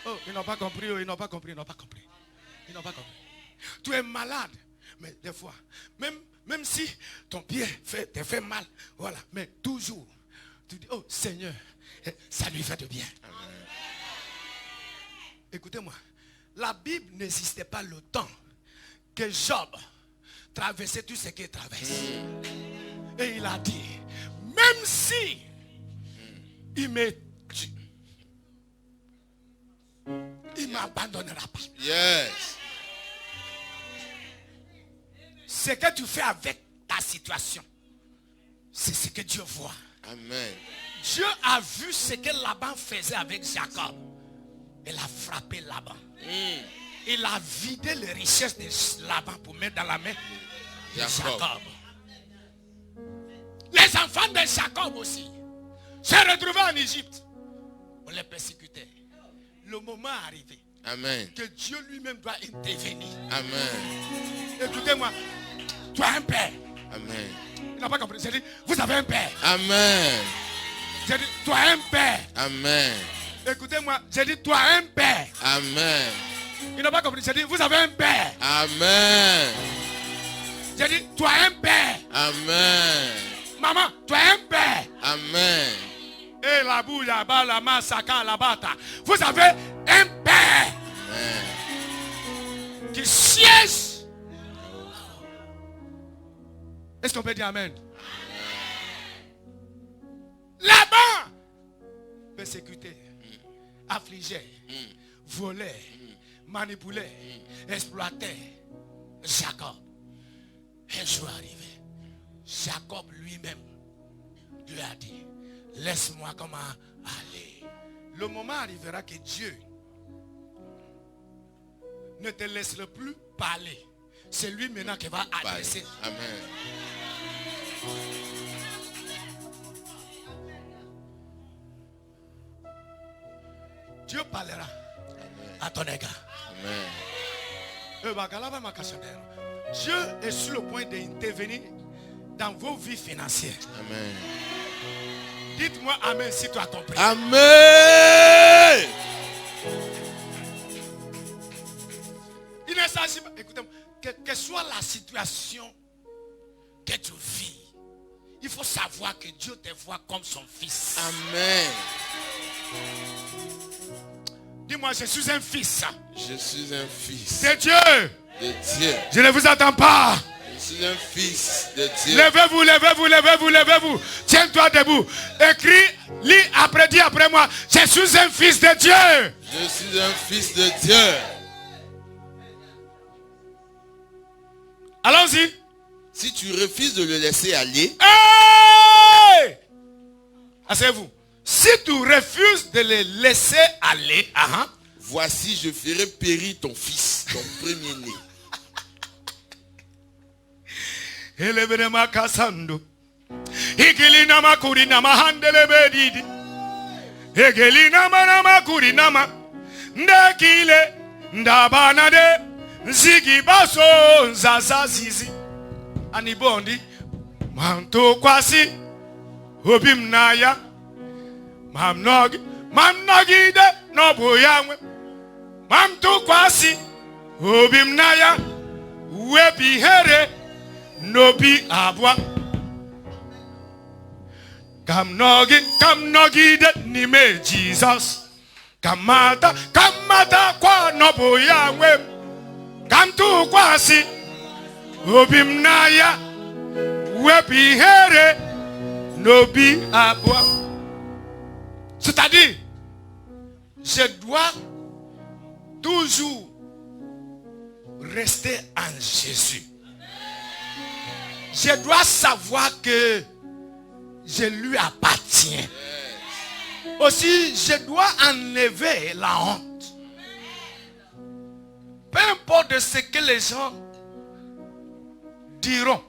A: Oh, ils n'ont pas compris. Ils n'ont pas compris. Ils n'ont pas compris. Ils n'ont pas compris. Tu es malade. Mais des fois, même si ton pied te fait mal, voilà. Mais toujours, tu dis, oh Seigneur, ça lui fait de bien.
C: Amen.
A: Écoutez-moi. La Bible n'existait pas le temps que Job traversait tout ce qu'il traverse. Et il a dit, même si il m'abandonnera pas.
C: Yes.
A: Ce que tu fais avec ta situation, c'est ce que Dieu voit.
C: Amen.
A: Dieu a vu ce que Laban faisait avec Jacob. Il a frappé Laban. Il a vidé les richesses de Laban pour mettre dans la main de Jacob. Les enfants de Jacob aussi se retrouvaient en Égypte. On les persécutait. Le moment est arrivé.
C: Amen.
A: Que Dieu lui-même doit intervenir.
C: Amen.
A: Écoutez-moi. Tu as un père.
C: Amen.
A: Il n'a pas compris. J'ai dit, vous avez un père.
C: Amen.
A: J'ai dit, tu as un père.
C: Amen.
A: Écoutez-moi. J'ai dit, tu as un père.
C: Amen.
A: Il n'a pas compris. J'ai dit, vous avez un père.
C: Amen.
A: J'ai dit, tu as un père.
C: Amen.
A: Maman, tu as un père.
C: Amen.
A: Et la boule, la balle, la massacre, la bata. Vous avez un père.
C: Amen.
A: Qui siège. Est-ce qu'on peut dire amen? Là-bas, persécuté, affligé, volé, manipulé, exploité. Jacob. Un jour arrivé, Jacob lui-même lui a dit, laisse-moi comment aller. Le moment arrivera que Dieu ne te laissera plus parler. C'est lui maintenant qui va adresser.
C: Amen.
A: Dieu parlera à ton égard.
C: Amen.
A: Dieu est sur le point d'intervenir dans vos vies financières.
C: Amen.
A: Dites-moi amen si tu as compris.
C: Amen.
A: Il ne s'agit pas. Écoutez-moi, quelle soit la situation que tu vis, il faut savoir que Dieu te voit comme son fils.
C: Amen.
A: Dis-moi, je suis un fils.
C: Je suis un fils
A: De Dieu.
C: de Dieu.
A: Je ne vous attends pas.
C: Je suis un fils de Dieu.
A: Levez-vous, levez-vous, levez-vous, levez-vous. Tiens-toi debout. Écris, lis après, dis après moi. Je suis un fils de Dieu.
C: Je suis un fils de Dieu.
A: Allons-y.
C: Si tu refuses de le laisser aller,
A: Hey! Asseyez-vous. Si tu refuses de le laisser aller,
C: voici, je ferai périr ton fils, ton premier-né.
A: Elevenema kasando. Ikilina makuri na mahandele bedidi. Egelina manama kuri nama. Ndekile ndabanade. Zigi baso zaza zizi. Anibondi. Manto kwasi. Obim naya. Mamnogide noboyamwe. Mamto kwasi. Obim naya. Webi here. Nobi abwa. Kamnogide nime Jesus. Kamata kwa noboyamwe. Kamtu kwasi. Obim naya. Webi here. Nobi abwa. C'est-à-dire, je dois toujours rester en Jésus. Je dois savoir que je lui appartiens. Aussi, je dois enlever la honte. Peu importe ce que les gens diront,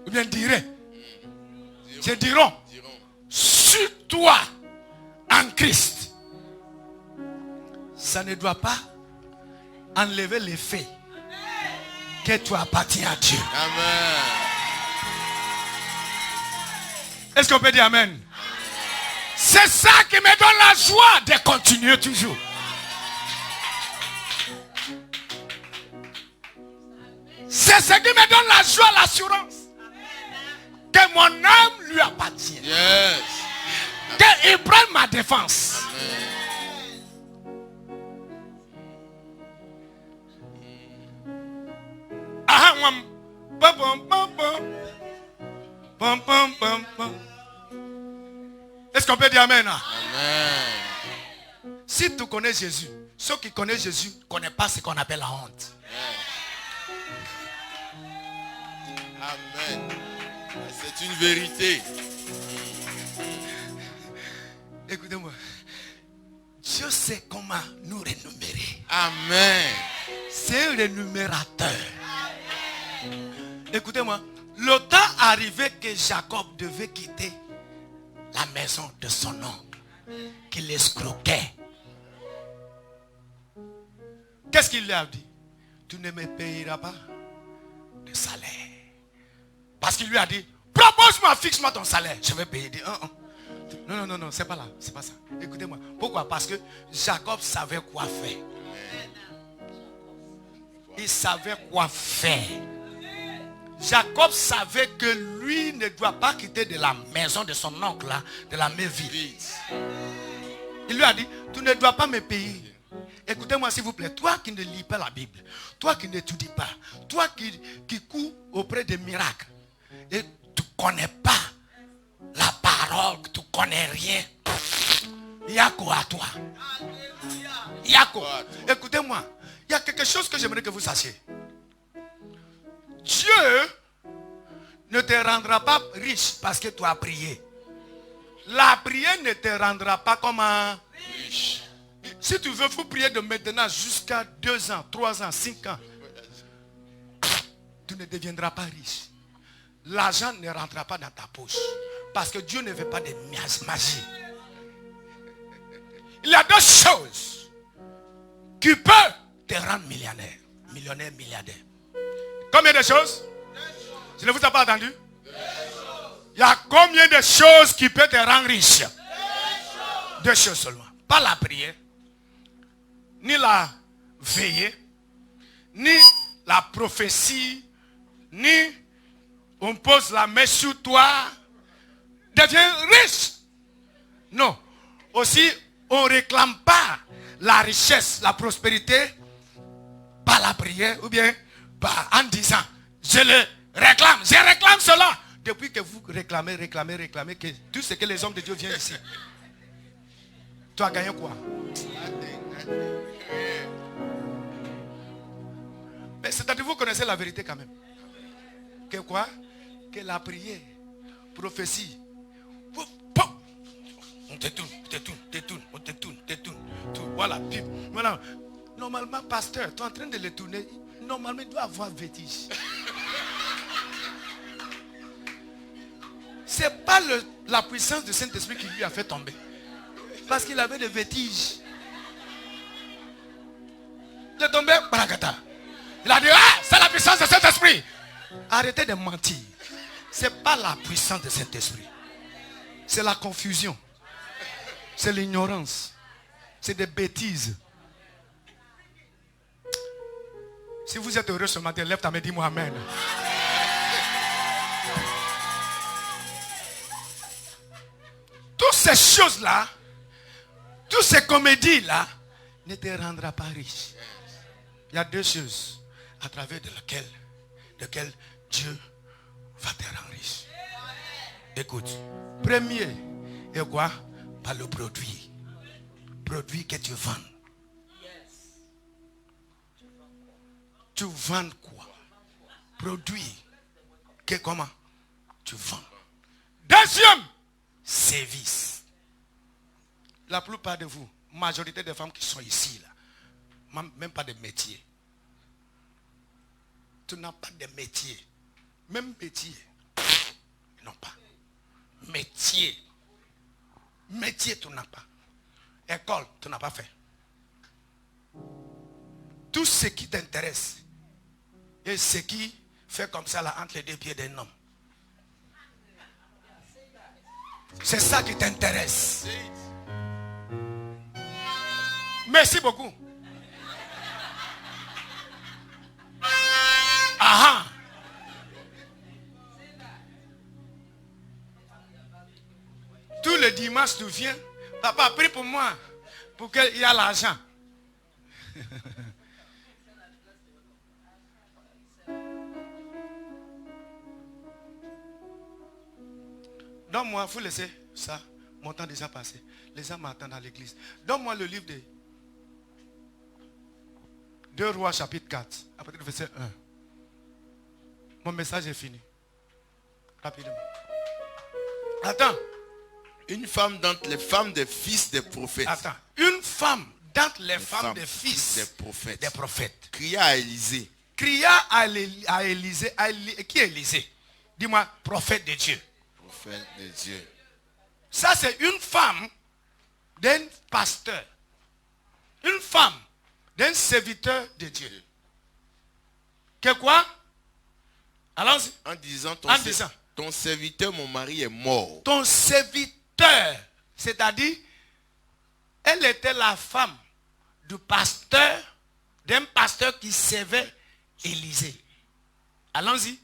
A: ou bien diraient, je diront, sur toi, en Christ, ça ne doit pas enlever le fait que tu appartiens à Dieu.
C: Amen.
A: Est-ce qu'on peut dire Amen? C'est ça qui me donne la joie de continuer toujours. C'est ce qui me donne la joie, l'assurance que mon âme lui appartient.
C: Yes.
A: Qu'il prenne ma défense. Est-ce qu'on peut dire Amen?
C: Amen.
A: Si tu connais Jésus, ceux qui connaissent Jésus ne connaissent pas ce qu'on appelle la honte.
C: Amen. C'est une vérité.
A: Écoutez-moi. Dieu sait comment nous rémunérer.
C: Amen.
A: C'est un rémunérateur. Écoutez-moi. Le temps arrivé que Jacob devait quitter la maison de son oncle, qu'il escroquait. Qu'est-ce qu'il lui a dit? Tu ne me payeras pas de salaire. Parce qu'il lui a dit, propose-moi, fixe-moi ton salaire. Je vais payer. Il dit, non, c'est pas là, c'est pas ça. Écoutez-moi. Pourquoi? Parce que Jacob savait quoi faire. Il savait quoi faire. Jacob savait que lui ne doit pas quitter de la maison de son oncle là, de la main vide. Il lui a dit, tu ne dois pas me payer. Écoutez-moi s'il vous plaît, toi qui ne lis pas la Bible, toi qui n'étudies pas, toi qui cours auprès des miracles, et tu ne connais pas la parole, tu ne connais rien. Yako à toi. Yako. Écoutez-moi, il y a quelque chose que j'aimerais que vous sachiez. Dieu ne te rendra pas riche parce que tu as prié. La prière ne te rendra pas comme un riche. Si tu veux, vous prier de maintenant jusqu'à 2 ans, 3 ans, 5 ans. Tu ne deviendras pas riche. L'argent ne rentrera pas dans ta poche. Parce que Dieu ne veut pas de magie. Il y a 2 choses qui peuvent te rendre millionnaire. Millionnaire, milliardaire. Combien de choses? Je ne vous ai pas entendu. Il y a combien de choses qui peuvent te rendre riche? 2 choses seulement. Pas la prière, ni la veillée, ni la prophétie, ni on pose la main sur toi, deviens riche. Non. Aussi, on ne réclame pas la richesse, la prospérité par la prière ou bien en disant, je le réclame, je réclame cela. Depuis que vous réclamez que tout ce que les hommes de Dieu viennent ici, tu as gagné quoi? Mais c'est-à-dire vous connaissez la vérité quand même. Que quoi? Que la prière, prophétie, on te tourne. Voilà. Voilà. Normalement, pasteur, tu es en train de le tourner. Normalement, il doit avoir vertige. Ce n'est pas la puissance du Saint-Esprit qui lui a fait tomber. Parce qu'il avait des vertiges. Il est tombé, barakata. Il a dit, c'est la puissance du Saint-Esprit. Arrêtez de mentir. Ce n'est pas la puissance du Saint-Esprit. C'est la confusion. C'est l'ignorance. C'est des bêtises. Si vous êtes heureux ce matin, lève ta main, dis-moi amen. Toutes ces choses-là, toutes ces comédies-là, ne te rendra pas riche. Il y a deux choses à travers de lesquelles Dieu va te rendre riche. Écoute, premier, et quoi? Par le produit. Produit que tu vends. Tu vends quoi? Produit. Que comment? Tu vends. Deuxième, service. La plupart de vous, majorité des femmes qui sont ici, là, même pas de métier. Tu n'as pas de métier. Même métier. Non pas. Métier. Métier, tu n'as pas. École, tu n'as pas fait. Tout ce qui t'intéresse et ce qui fait comme ça là entre les deux pieds d'un homme. C'est ça qui t'intéresse. Merci beaucoup. Aha. Tous les dimanches tu viens. Papa, prie pour moi. Pour qu'il y ait l'argent. Donne-moi, vous laissez ça. Mon temps déjà passé. Les gens m'attendent à l'église. Donne-moi le livre de 2 Rois chapitre 4. À partir du verset 1. Mon message est fini. Rapidement. Attends.
C: Une femme d'entre les femmes des fils des prophètes.
A: Attends. Une femme d'entre les femmes des fils
C: des prophètes. Cria à Élisée.
A: Cria à Élisée. Qui est Élisée? Dis-moi, prophète de Dieu.
C: Prophète de Dieu.
A: Ça, c'est une femme d'un pasteur. Une femme d'un serviteur de Dieu. Que quoi? Allons-y.
C: En disant, ton serviteur, mon mari est mort.
A: Ton serviteur, c'est-à-dire, elle était la femme du pasteur, d'un pasteur qui servait Élisée. Allons-y.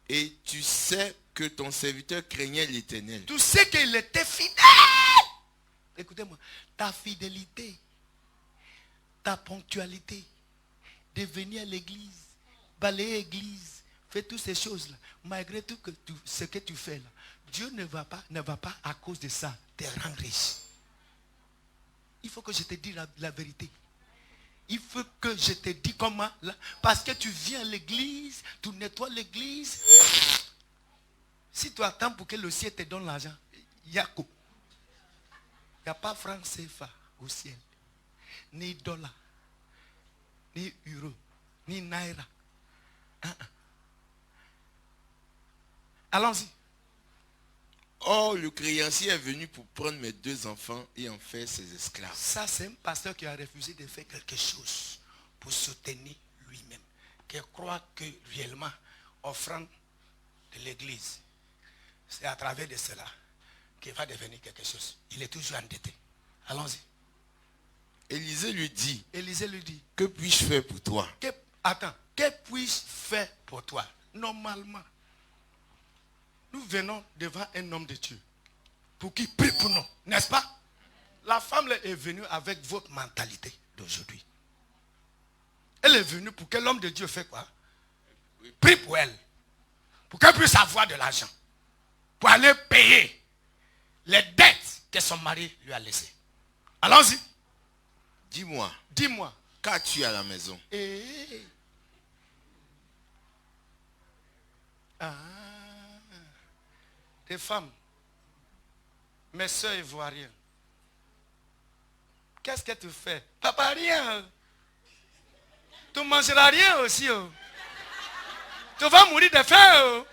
C: Et tu sais que ton serviteur craignait l'Éternel.
A: Tu sais qu'il était fidèle. Écoutez-moi, ta fidélité, ta ponctualité, de venir à l'église, balayer l'église, faire toutes ces choses-là, malgré tout ce que tu fais là, Dieu ne va pas à cause de ça te rendre riche. Il faut que je te dise la vérité. Il faut que je te dise comment, là, parce que tu viens à l'église, tu nettoies l'église. Si tu attends pour que le ciel te donne l'argent, il n'y a quoi? Il n'y a pas franc CFA au ciel, ni dollar, ni euro, ni naira. Allons-y.
C: Or, le créancier est venu pour prendre mes 2 enfants et en faire ses esclaves.
A: Ça, c'est un pasteur qui a refusé de faire quelque chose pour soutenir lui-même. Qui croit que réellement, offrande de l'église, c'est à travers de cela qu'il va devenir quelque chose. Il est toujours endetté. Allons-y.
C: Élisée lui dit,
A: Élisée lui dit,
C: que puis-je faire pour toi?
A: Attends, que puis-je faire pour toi? Normalement, nous venons devant un homme de Dieu pour qu'il prie pour nous, n'est-ce pas? La femme là, est venue avec votre mentalité d'aujourd'hui. Elle est venue pour que l'homme de Dieu fait quoi? Prie pour elle. Pour qu'elle puisse avoir de l'argent. Pour aller payer les dettes que son mari lui a laissées. Allons-y.
C: Dis-moi,
A: Dis-moi.
C: qu'as-tu à la maison?
A: Des femmes, mes soeurs ivoiriennes. Qu'est-ce que tu fais? Papa, rien. Tu ne mangeras rien aussi. Oh. Tu vas mourir de faim. Oh.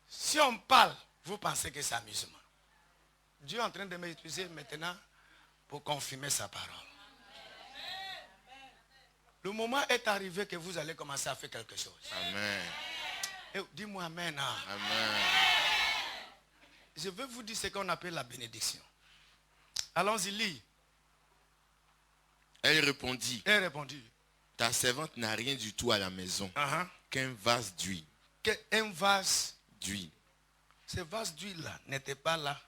A: Si on parle, vous pensez que c'est amusement. Dieu est en train de m'utiliser maintenant pour confirmer sa parole. Le moment est arrivé que vous allez commencer à faire quelque chose.
C: Amen.
A: Dis-moi amen.
C: Amen.
A: Je veux vous dire ce qu'on appelle la bénédiction. Allons-y, lis.
C: Elle répondit,
A: Elle répondit.
C: ta servante n'a rien du tout à la maison qu'un vase d'huile.
A: Un vase
C: D'huile.
A: Ce vase d'huile-là n'était pas là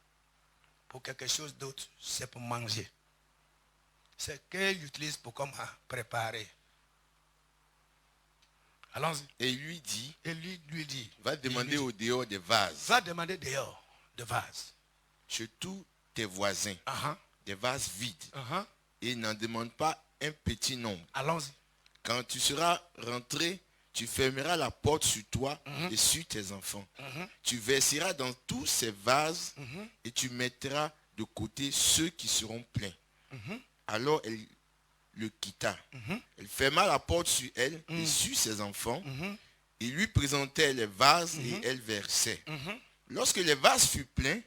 A: pour quelque chose d'autre. C'est pour manger. C'est qu'elle utilise pour comment préparer. Allons-y.
C: Et lui dit,
A: Et lui dit.
C: va demander au dehors des vases.
A: Va demander dehors de vases.
C: Chez tous tes voisins, des vases vides. Et n'en demande pas un petit nombre.
A: Allons-y.
C: Quand tu seras rentré, tu fermeras la porte sur toi et sur tes enfants. Tu verseras dans tous ces vases et tu mettras de côté ceux qui seront pleins. Alors elle le quitta. Elle ferma la porte sur elle et sur ses enfants. Et lui présentait les vases et elle versait. Lorsque les vases furent pleins,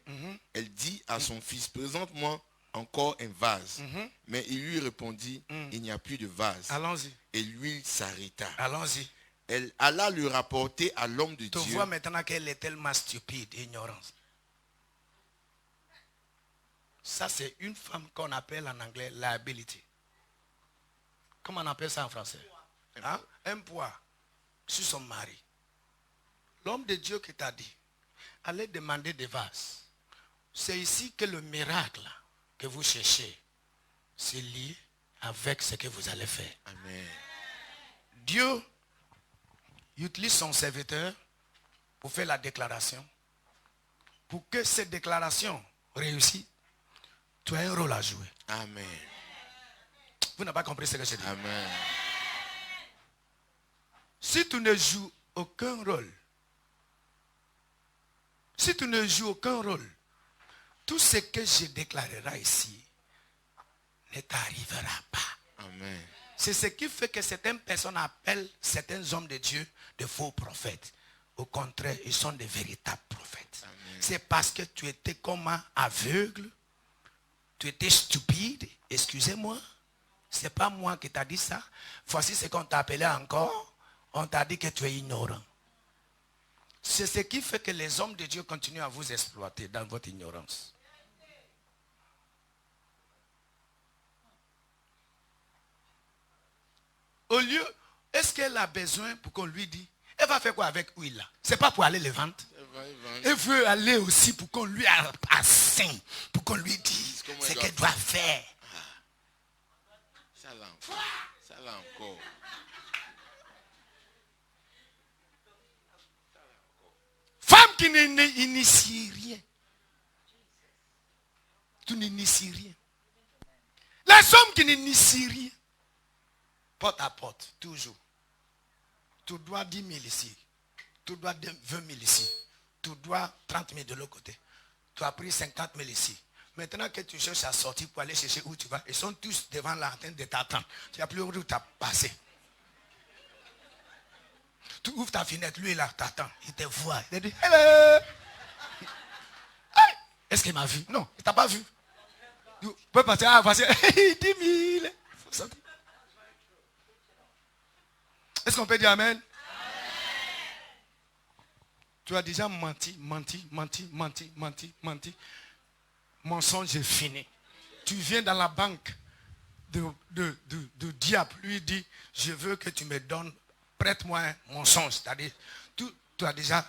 C: elle dit à son fils, présente-moi encore un vase. Mais il lui répondit, il n'y a plus de vase.
A: Allons-y.
C: Et l'huile s'arrêta.
A: Allons-y.
C: Elle alla le rapporter à l'homme de
A: Tu
C: Dieu.
A: vois maintenant qu'elle est tellement stupide et ignorante. Ça, c'est une femme qu'on appelle en anglais liability. Comment on appelle ça en français? Un poids sur son mari. L'homme de Dieu qui t'a dit, allez demander des vases. C'est ici que le miracle que vous cherchez, c'est lié avec ce que vous allez faire.
C: Amen.
A: Dieu utilise son serviteur pour faire la déclaration. Pour que cette déclaration réussisse, tu as un rôle à jouer.
C: Amen.
A: Vous n'avez pas compris ce que je dis.
C: Amen.
A: Si tu ne joues aucun rôle, tout ce que je déclarerai ici ne t'arrivera pas.
C: Amen.
A: C'est ce qui fait que certaines personnes appellent certains hommes de Dieu de faux prophètes. Au contraire, ils sont des véritables prophètes. C'est parce que tu étais comme un aveugle, tu étais stupide, excusez-moi. C'est pas moi qui t'a dit ça. Voici ce qu'on t'a appelé encore. On t'a dit que tu es ignorant. C'est ce qui fait que les hommes de Dieu continuent à vous exploiter dans votre ignorance. Au lieu, est-ce qu'elle a besoin pour qu'on lui dise, elle va faire quoi avec huile là? C'est pas pour aller le vendre. Elle veut aller aussi pour qu'on lui assène, pour qu'on lui dise ce qu'elle doit faire.
C: Ça là encore.
A: Femme qui n'initie rien. Tu n'inities rien. Les hommes qui n'initient rien. Porte à porte, toujours. Tu dois 10 000 ici. Tu dois 20 000 ici. Tu dois 30 000 de l'autre côté. Tu as pris 50 000 ici. Maintenant que tu cherches à sortir pour aller chercher où tu vas, ils sont tous devant l'antenne de t'attendre. Tu n'as plus où tu as passé. Tu ouvres ta fenêtre, lui là, t'attend. Il te voit. Il te dit, hello. Hey. Est-ce qu'il m'a vu? Non, il ne t'a pas vu. Tu peux partir, voici, 10 000. Faut sortir. Est-ce qu'on peut dire amen? Tu as déjà menti. mensonge est fini. Tu viens dans la banque de diable, lui dit, je veux que tu me donnes, prête-moi un mensonge. C'est-à-dire, tu as déjà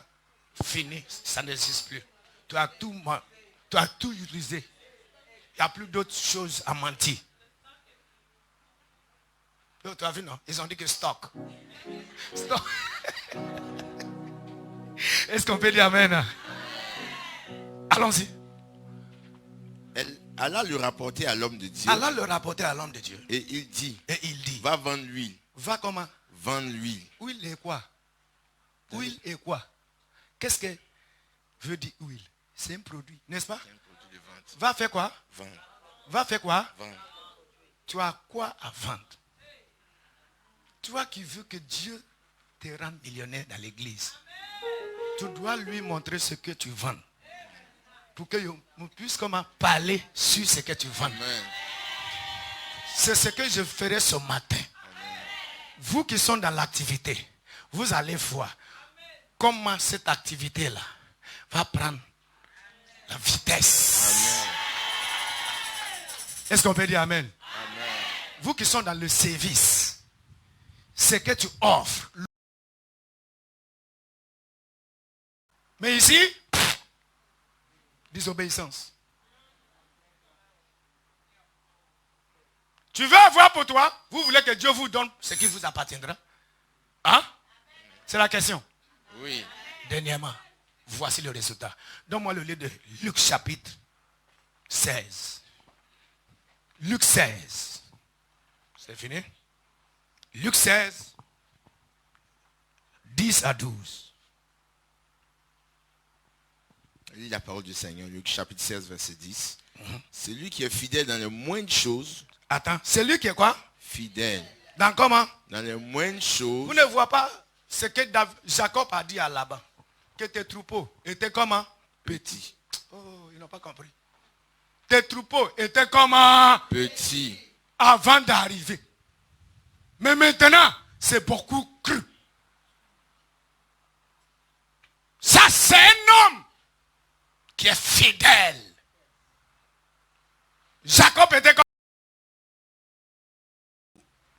A: fini, ça n'existe plus. Tu as tout utilisé. Il n'y a plus d'autres choses à mentir. Tu as vu, non? Ils ont dit que stock. Stock. Est-ce qu'on peut dire amen? Allons-y.
C: Allah le rapportait à l'homme de Dieu.
A: Allah le rapportait à l'homme de Dieu.
C: Et il dit,
A: va
C: vendre l'huile.
A: Va comment?
C: Vendre l'huile.
A: Huile et quoi? Huile et quoi? Qu'est-ce que veut dire huile? C'est un produit, n'est-ce pas?
C: C'est un produit de vente.
A: Va faire quoi?
C: Vendre.
A: Va faire quoi?
C: Vendre.
A: Tu as quoi à vendre? Toi qui veux que Dieu te rende millionnaire dans l'église, tu dois lui montrer ce que tu vends. Pour que on puisse comment parler sur ce que tu vends.
C: Amen.
A: C'est ce que je ferai ce matin.
C: Amen.
A: Vous qui sont dans l'activité, vous allez voir comment cette activité-là va prendre la vitesse.
C: Amen.
A: Est-ce qu'on peut dire amen?
C: Amen.
A: Vous qui sont dans le service, ce que tu offres. Mais ici, désobéissance. Tu veux avoir pour toi, vous voulez que Dieu vous donne ce qui vous appartiendra? Hein? C'est la question.
C: Oui.
A: Dernièrement, voici le résultat. Donne-moi le livre de Luc chapitre 16. Luc 16. C'est fini? Luc 16, 10 à 12.
C: Lis la parole du Seigneur, Luc chapitre 16, verset 10. C'est lui qui est fidèle dans les moindres choses.
A: Attends, c'est lui qui est quoi?
C: Fidèle.
A: Dans comment?
C: Dans les moindres choses.
A: Vous ne voyez pas ce que Jacob a dit à Laban? Que tes troupeaux étaient comment? Petits. Oh, ils n'ont pas compris. Tes troupeaux étaient comment?
C: Petits.
A: Avant d'arriver. Mais maintenant, c'est beaucoup cru. Ça, c'est un homme qui est fidèle. Jacob était comme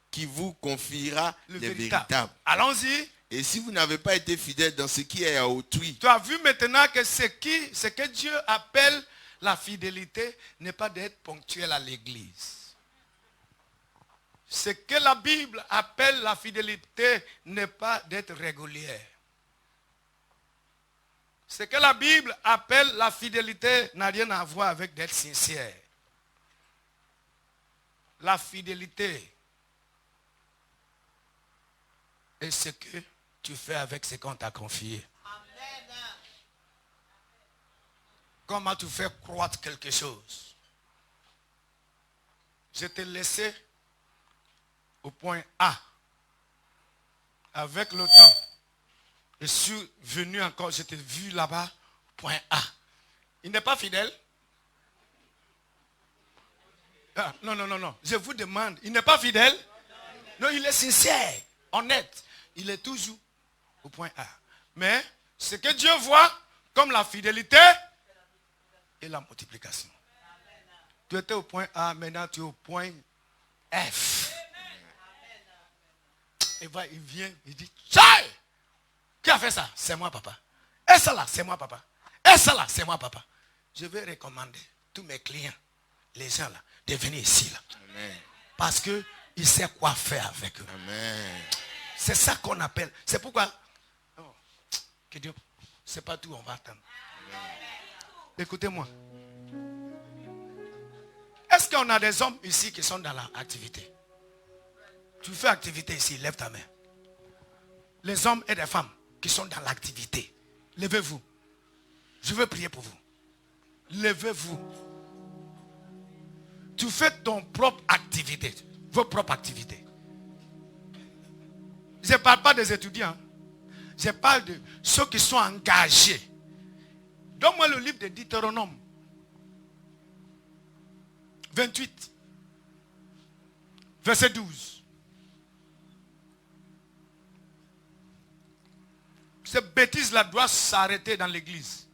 C: Qui vous confiera
A: le
C: les
A: véritable.
C: véritables.
A: Allons-y.
C: Et si vous n'avez pas été fidèle dans ce qui est à autrui,
A: Tu as vu maintenant que ce que Dieu appelle la fidélité n'est pas d'être ponctuel à l'église. Ce que la Bible appelle la fidélité n'est pas d'être régulière. Ce que la Bible appelle la fidélité n'a rien à voir avec d'être sincère. La fidélité est ce que tu fais avec ce qu'on t'a confié. Comment tu fais croître quelque chose? Je t'ai laissé au point A. Avec le temps, je suis venu encore, je t'ai vu là-bas, point A. Il n'est pas fidèle? Ah, non, non, non, non. Je vous demande, il n'est pas fidèle? Non, il est sincère, honnête. Il est toujours au point A. Mais ce que Dieu voit comme la fidélité et la multiplication. Tu étais au point A, maintenant tu es au point F. Et il vient, il dit, Tchaï! Qui a fait ça? C'est moi, papa. Et ça là, c'est moi, papa. Et ça là, c'est moi, papa. Je vais recommander tous mes clients, les gens là, de venir ici là.
C: Amen.
A: Parce que il sait quoi faire avec eux.
C: Amen.
A: C'est ça qu'on appelle. C'est pourquoi. Oh, que Dieu, c'est pas tout, on va attendre. Écoutez-moi. Est-ce qu'on a des hommes ici qui sont dans l'activité? Tu fais activité ici, lève ta main. Les hommes et les femmes qui sont dans l'activité, levez-vous. Je veux prier pour vous. Levez-vous. Tu fais ton propre activité, vos propres activités. Je ne parle pas des étudiants. Je parle de ceux qui sont engagés. Donne-moi le livre de Deutéronome 28, verset 12. Cette bêtise-là doit s'arrêter dans l'église.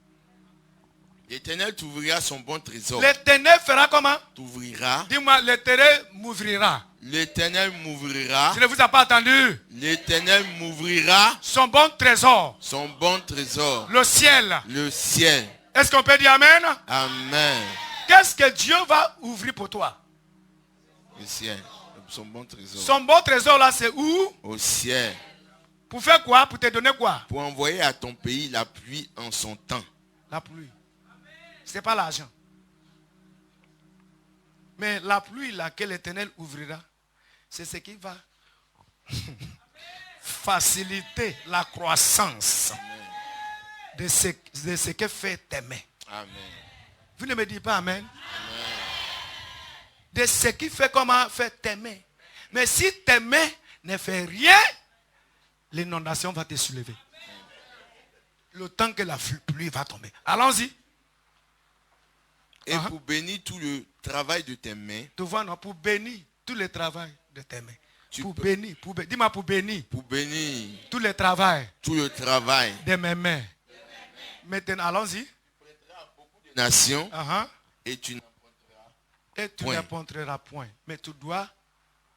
C: L'Éternel t'ouvrira son bon trésor.
A: L'Éternel fera comment?
C: T'ouvrira.
A: Dis-moi, l'Éternel m'ouvrira.
C: L'Éternel m'ouvrira.
A: Je ne vous ai pas entendu.
C: L'Éternel m'ouvrira
A: Son bon trésor.
C: son bon trésor.
A: Le ciel.
C: Le ciel.
A: Est-ce qu'on peut dire Amen?
C: Amen.
A: Qu'est-ce que Dieu va ouvrir pour toi?
C: Le ciel. Son bon trésor.
A: Son bon trésor là, c'est où?
C: Au ciel.
A: Pour faire quoi? Pour te donner quoi?
C: Pour envoyer à ton pays la pluie en son temps.
A: La pluie. Ce n'est pas l'argent. Mais la pluie là que l'Éternel ouvrira, c'est ce qui va faciliter la croissance de ce que fait tes mains.
C: Amen.
A: Vous ne me dites pas Amen? De ce qui fait comment fait tes mains. Mais si tes mains ne font rien, l'inondation va te soulever. Le temps que la pluie va tomber. Allons-y.
C: Et pour bénir tout le travail de tes mains.
A: Tu vois, non, pour bénir tout le travail de tes mains. Dis-moi pour bénir.
C: Pour bénir
A: tout le travail.
C: Tout le travail
A: de mes mains. Maintenant, allons-y.
C: Nation.
A: Et tu n'apporteras point. Mais tu dois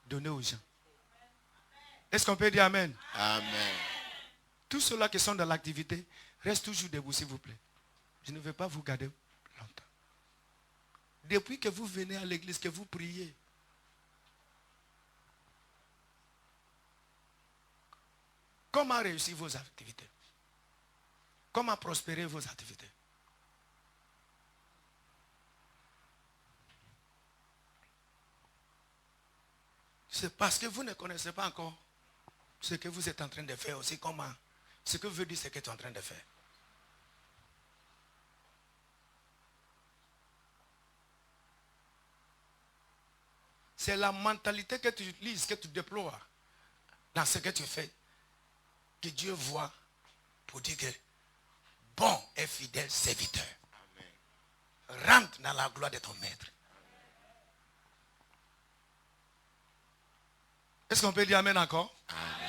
A: donner aux gens. Est-ce qu'on peut dire Amen?
C: Amen.
A: Tous ceux-là qui sont dans l'activité, restent toujours debout, s'il vous plaît. Je ne vais pas vous garder longtemps. Depuis que vous venez à l'église, que vous priez, comment réussir vos activités? Comment prospérer vos activités? C'est parce que vous ne connaissez pas encore ce que vous êtes en train de faire aussi. Comment? Ce que veut dire ce que tu es en train de faire. C'est la mentalité que tu utilises, que tu déploies dans ce que tu fais, que Dieu voit pour dire que bon et fidèle serviteur. Amen. Rentre dans la gloire de ton maître. Est-ce qu'on peut dire Amen encore? Amen.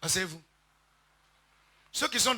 A: Asseyez-vous. Ceux qui sont...